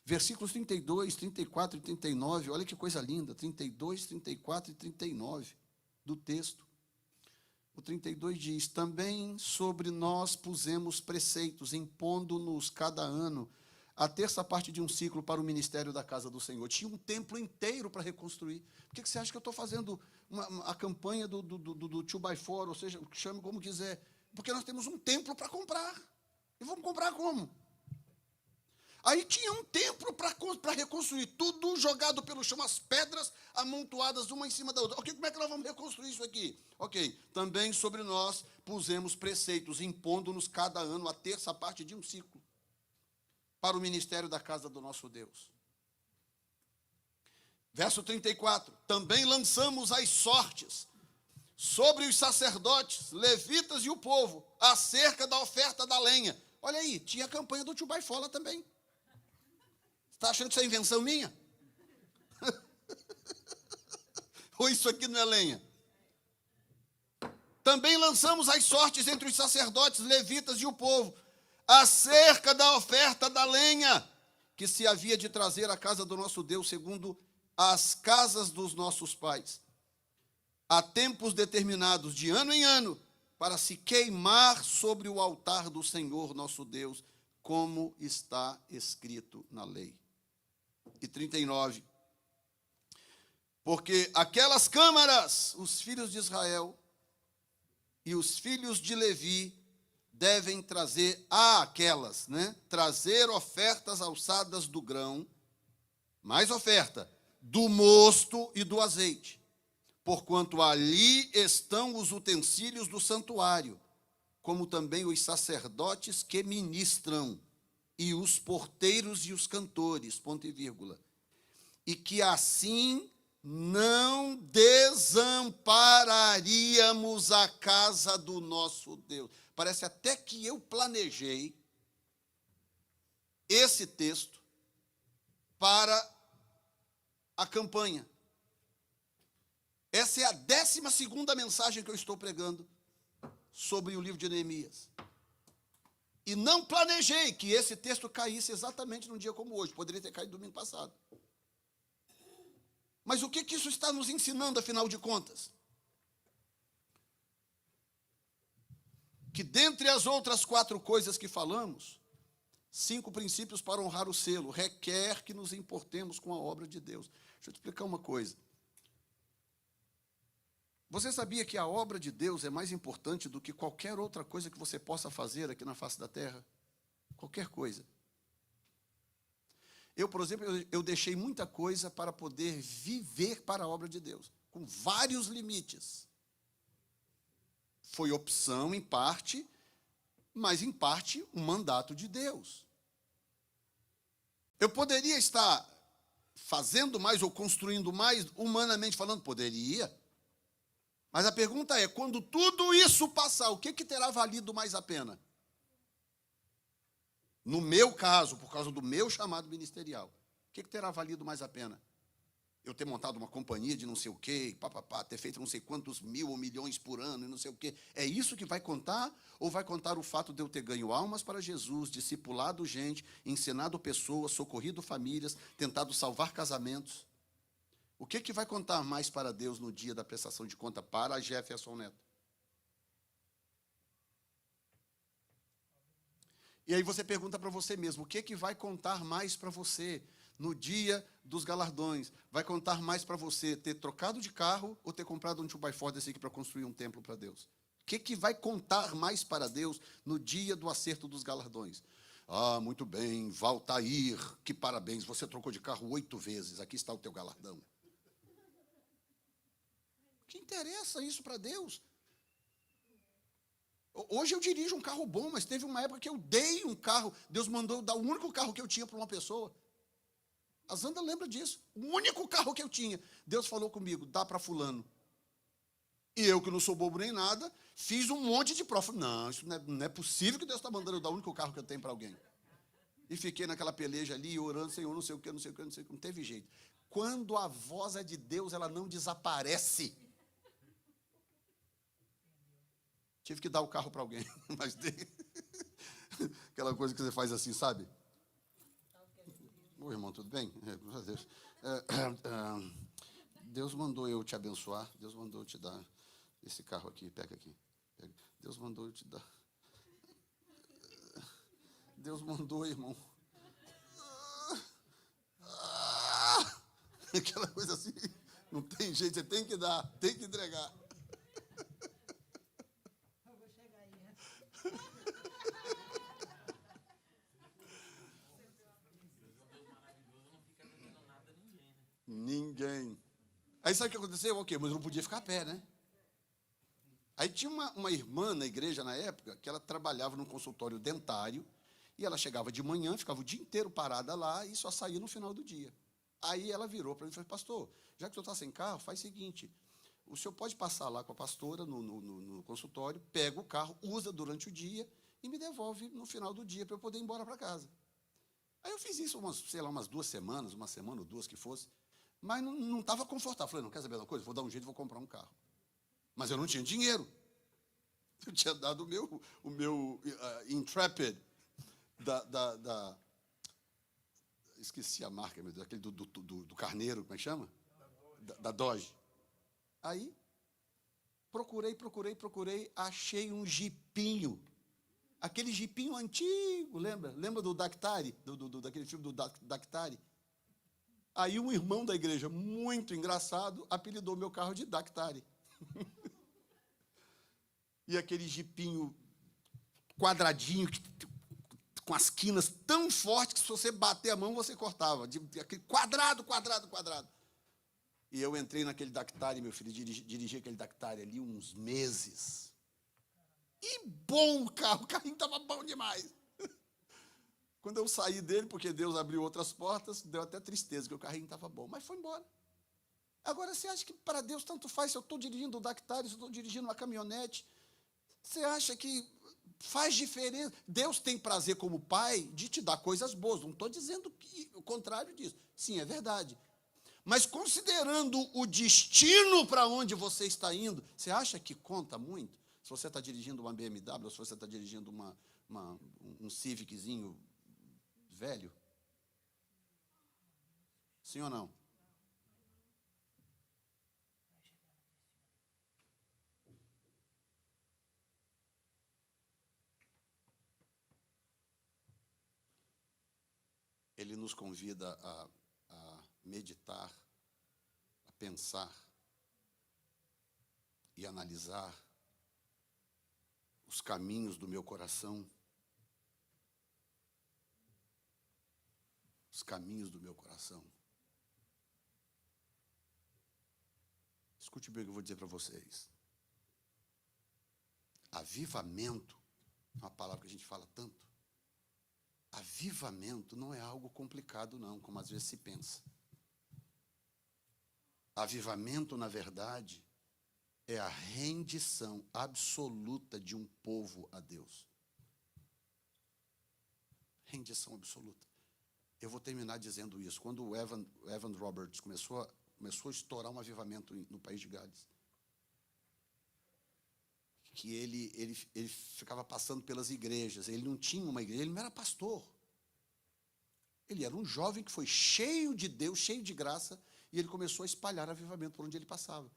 Versículos 32, 34 e 39, olha que coisa linda, 32, 34 e 39 do texto. O 32 diz: também sobre nós pusemos preceitos, impondo-nos cada ano a terça parte de um ciclo para o ministério da casa do Senhor. Tinha um templo inteiro para reconstruir. Por que você acha que eu estou fazendo a campanha do 2x4, ou seja, chame como quiser? Porque nós temos um templo para comprar. E vamos comprar como? Aí tinha um templo para reconstruir, tudo jogado pelo chão, as pedras amontoadas uma em cima da outra. Ok, como é que nós vamos reconstruir isso aqui? Ok, também sobre nós pusemos preceitos, impondo-nos cada ano a terça parte de um ciclo para o ministério da casa do nosso Deus. Verso 34, também lançamos as sortes sobre os sacerdotes, levitas e o povo, acerca da oferta da lenha. Olha aí, tinha a campanha do Tchubaifola também. Está achando que isso é invenção minha? Ou isso aqui não é lenha? Também lançamos as sortes entre os sacerdotes, levitas e o povo, acerca da oferta da lenha, que se havia de trazer à casa do nosso Deus, segundo as casas dos nossos pais, a tempos determinados, de ano em ano, para se queimar sobre o altar do Senhor nosso Deus, como está escrito na lei. E 39. Porque aquelas câmaras, os filhos de Israel e os filhos de Levi, devem trazer trazer ofertas alçadas do grão, mais oferta, do mosto e do azeite, porquanto ali estão os utensílios do santuário, como também os sacerdotes que ministram, e os porteiros e os cantores, ponto e vírgula, e que assim não desampararíamos a casa do nosso Deus. Parece até que eu planejei esse texto para a campanha. Essa é a 12ª mensagem que eu estou pregando sobre o livro de Neemias. E não planejei que esse texto caísse exatamente num dia como hoje. Poderia ter caído domingo passado. Mas o que isso está nos ensinando, afinal de contas? Que dentre as outras 4 coisas que falamos, 5 princípios para honrar o selo, requer que nos importemos com a obra de Deus. Deixa eu te explicar uma coisa. Você sabia que a obra de Deus é mais importante do que qualquer outra coisa que você possa fazer aqui na face da terra? Qualquer coisa. Eu, por exemplo, eu deixei muita coisa para poder viver para a obra de Deus, com vários limites. Foi opção, em parte, mas, em parte, um mandato de Deus. Eu poderia estar fazendo mais ou construindo mais, humanamente falando? Poderia. Mas a pergunta é, quando tudo isso passar, o que terá valido mais a pena? No meu caso, por causa do meu chamado ministerial, o que terá valido mais a pena? Eu ter montado uma companhia de não sei o quê, ter feito não sei quantos mil ou milhões por ano e não sei o quê. É isso que vai contar? Ou vai contar o fato de eu ter ganho almas para Jesus, discipulado gente, ensinado pessoas, socorrido famílias, tentado salvar casamentos? O que vai contar mais para Deus no dia da prestação de conta para Jefferson Neto? E aí você pergunta para você mesmo, o que vai contar mais para você no dia dos galardões? Vai contar mais para você ter trocado de carro ou ter comprado um 2x4 desse aqui para construir um templo para Deus? O que vai contar mais para Deus no dia do acerto dos galardões? Ah, muito bem, Valtair, que parabéns, você trocou de carro 8 vezes, aqui está o teu galardão. Que interessa isso para Deus? Hoje eu dirijo um carro bom, mas teve uma época que eu dei um carro, Deus mandou dar o único carro que eu tinha para uma pessoa. A Zanda lembra disso, o único carro que eu tinha. Deus falou comigo, dá para fulano. E eu, que não sou bobo nem nada, fiz um monte de prova. Não, isso não é possível que Deus está mandando eu dar o único carro que eu tenho para alguém. E fiquei naquela peleja ali, orando, Senhor, não sei o que, não sei o que, não sei o que, não teve jeito. Quando a voz é de Deus, ela não desaparece. Tive que dar o carro para alguém, mas dei. Aquela coisa que você faz assim, sabe? Oi, irmão, tudo bem? Deus. Deus mandou eu te abençoar, Deus mandou eu te dar esse carro aqui, pega aqui. Pega. Deus mandou eu te dar. Deus mandou, irmão. Aquela coisa assim, não tem jeito, você tem que dar, tem que entregar. Ninguém. Aí sabe o que aconteceu? Ok, mas eu não podia ficar a pé, né? Aí tinha uma irmã na igreja na época que ela trabalhava num consultório dentário e ela chegava de manhã, ficava o dia inteiro parada lá e só saía no final do dia. Aí ela virou para mim e falou, pastor, já que o senhor está sem carro, faz o seguinte, o senhor pode passar lá com a pastora no consultório, pega o carro, usa durante o dia e me devolve no final do dia para eu poder ir embora para casa. Aí eu fiz isso umas 2 semanas, uma semana ou 2 que fosse, mas não estava confortável. Falei, não quer saber de uma coisa? Vou dar um jeito, vou comprar um carro. Mas eu não tinha dinheiro. Eu tinha dado o meu Intrepid esqueci a marca, meu Deus, aquele do carneiro, como é que chama? Da Dodge. Aí, procurei, achei um jipinho. Aquele jipinho antigo, lembra? Lembra do Daktari? Daquele filme do Daktari? Aí um irmão da igreja, muito engraçado, apelidou meu carro de Daktari. E aquele jipinho quadradinho, com as quinas tão fortes que se você bater a mão, você cortava. Aquele quadrado. E eu entrei naquele Daktari, meu filho, dirigi aquele Daktari ali uns meses. E bom o carrinho estava bom demais. Quando eu saí dele, porque Deus abriu outras portas, deu até tristeza, que o carrinho estava bom, mas foi embora. Agora, você acha que para Deus tanto faz se eu estou dirigindo o Daktari, se eu estou dirigindo uma caminhonete? Você acha que faz diferença? Deus tem prazer como pai de te dar coisas boas, não estou dizendo o contrário disso. Sim, é verdade. Mas considerando o destino para onde você está indo, você acha que conta muito? Se você está dirigindo uma BMW, ou se você está dirigindo um Civiczinho velho? Sim ou não? Ele nos convida a meditar, a pensar e analisar os caminhos do meu coração. Os caminhos do meu coração. Escute bem o que eu vou dizer para vocês. Avivamento é uma palavra que a gente fala tanto. Avivamento não é algo complicado, não, como às vezes se pensa. Avivamento, na verdade, é a rendição absoluta de um povo a Deus. Rendição absoluta. Eu vou terminar dizendo isso. Quando o Evan Roberts começou a estourar um avivamento no país de Gales, que ele ficava passando pelas igrejas, ele não tinha uma igreja, ele não era pastor. Ele era um jovem que foi cheio de Deus, cheio de graça, e ele começou a espalhar avivamento por onde ele passava.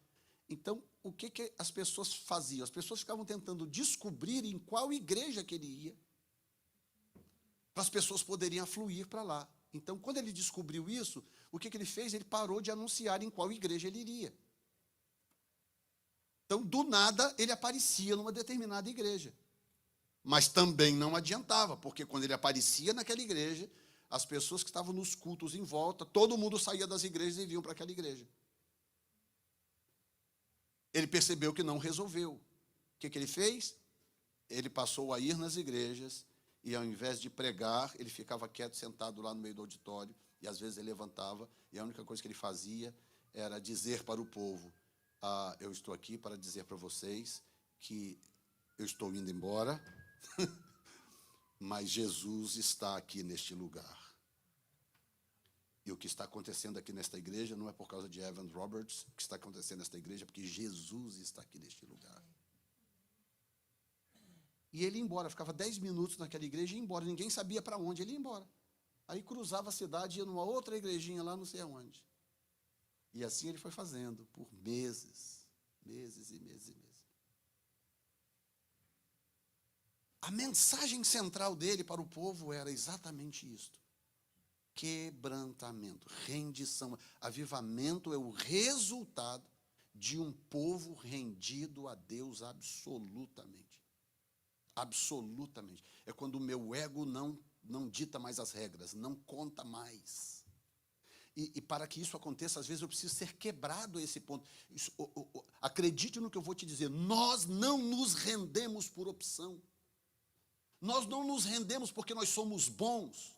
Então, o que as pessoas faziam? As pessoas ficavam tentando descobrir em qual igreja que ele ia, as pessoas poderiam afluir para lá. Então, quando ele descobriu isso, o que ele fez? Ele parou de anunciar em qual igreja ele iria. Então, do nada, ele aparecia numa determinada igreja. Mas também não adiantava, porque quando ele aparecia naquela igreja, as pessoas que estavam nos cultos em volta, todo mundo saía das igrejas e vinham para aquela igreja. Ele percebeu que não resolveu. O que ele fez? Ele passou a ir nas igrejas e, ao invés de pregar, ele ficava quieto, sentado lá no meio do auditório, e às vezes ele levantava, e a única coisa que ele fazia era dizer para o povo: eu estou aqui para dizer para vocês que eu estou indo embora, mas Jesus está aqui neste lugar. E o que está acontecendo aqui nesta igreja não é por causa de Evan Roberts, o que está acontecendo nesta igreja é porque Jesus está aqui neste lugar. E ele ia embora, ficava 10 minutos naquela igreja e ia embora, ninguém sabia para onde ele ia embora. Aí cruzava a cidade e ia numa outra igrejinha lá, não sei aonde. E assim ele foi fazendo, por meses, meses e meses e meses. A mensagem central dele para o povo era exatamente isto: quebrantamento, rendição. Avivamento é o resultado de um povo rendido a Deus absolutamente. Absolutamente. É quando o meu ego não dita mais as regras, não conta mais. E para que isso aconteça, às vezes eu preciso ser quebrado a esse ponto. Acredite no que eu vou te dizer, nós não nos rendemos por opção. Nós não nos rendemos porque nós somos bons.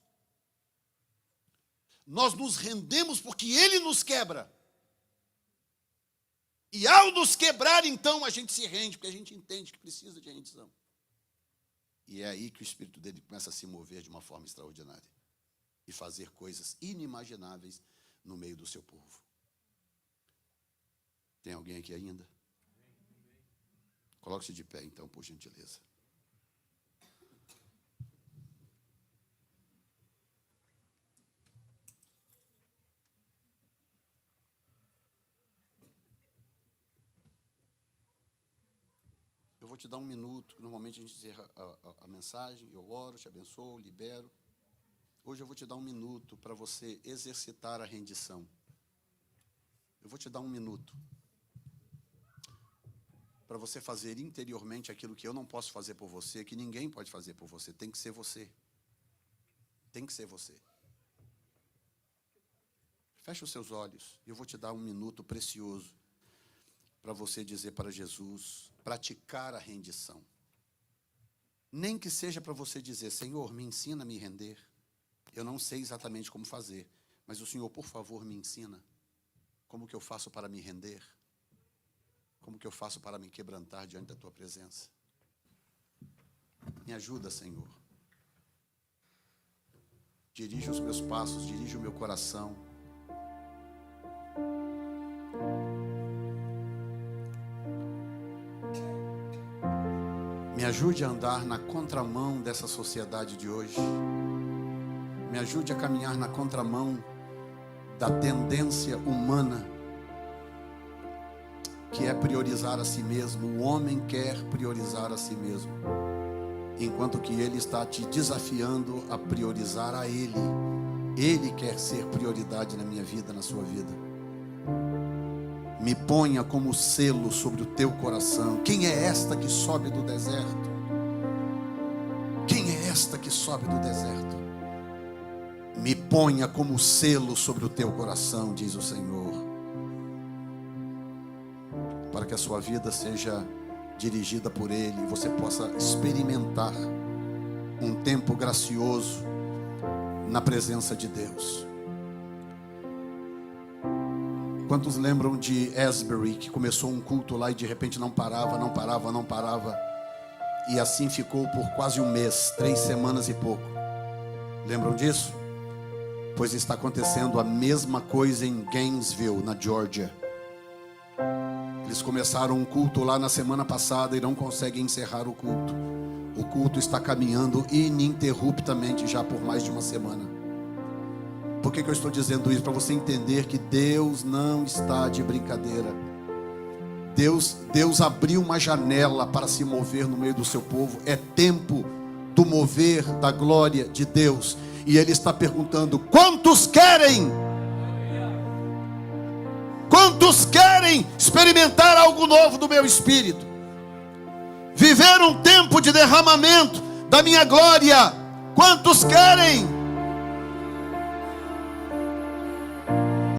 Nós nos rendemos porque Ele nos quebra. E ao nos quebrar, então, a gente se rende, porque a gente entende que precisa de rendição. E é aí que o Espírito dele começa a se mover de uma forma extraordinária. E fazer coisas inimagináveis no meio do seu povo. Tem alguém aqui ainda? Coloque-se de pé, então, por gentileza. Eu vou te dar um minuto, normalmente a gente encerra a mensagem, eu oro, te abençoo, libero. Hoje eu vou te dar um minuto para você exercitar a rendição. Eu vou te dar um minuto para você fazer interiormente aquilo que eu não posso fazer por você, que ninguém pode fazer por você. Tem que ser você. Tem que ser você. Feche os seus olhos e eu vou te dar um minuto precioso para você dizer para Jesus, praticar a rendição. Nem que seja para você dizer: Senhor, me ensina a me render. Eu não sei exatamente como fazer, mas o Senhor, por favor, me ensina. Como que eu faço para me render? Como que eu faço para me quebrantar diante da Tua presença? Me ajuda, Senhor. Dirige os meus passos, dirige o meu coração. Me ajude a andar na contramão dessa sociedade de hoje. Me ajude a caminhar na contramão da tendência humana, que é priorizar a si mesmo. O homem quer priorizar a si mesmo, enquanto que ele está te desafiando a priorizar a ele. Ele quer ser prioridade na minha vida, na sua vida. Me ponha como selo sobre o teu coração. Quem é esta que sobe do deserto? Quem é esta que sobe do deserto? Me ponha como selo sobre o teu coração, diz o Senhor, para que a sua vida seja dirigida por Ele e você possa experimentar um tempo gracioso na presença de Deus. Quantos lembram de Asbury, que começou um culto lá e de repente não parava, e assim ficou por quase um mês, 3 semanas e pouco? Lembram disso? Pois está acontecendo a mesma coisa em Gainesville, na Geórgia. Eles começaram um culto lá na semana passada e não conseguem encerrar o culto. O culto está caminhando ininterruptamente já por mais de uma semana. Por que eu estou dizendo isso? Para você entender que Deus não está de brincadeira. Deus abriu uma janela para se mover no meio do seu povo. É tempo do mover da glória de Deus. E Ele está perguntando: quantos querem? Quantos querem experimentar algo novo do meu Espírito? Viver um tempo de derramamento da minha glória? Quantos querem?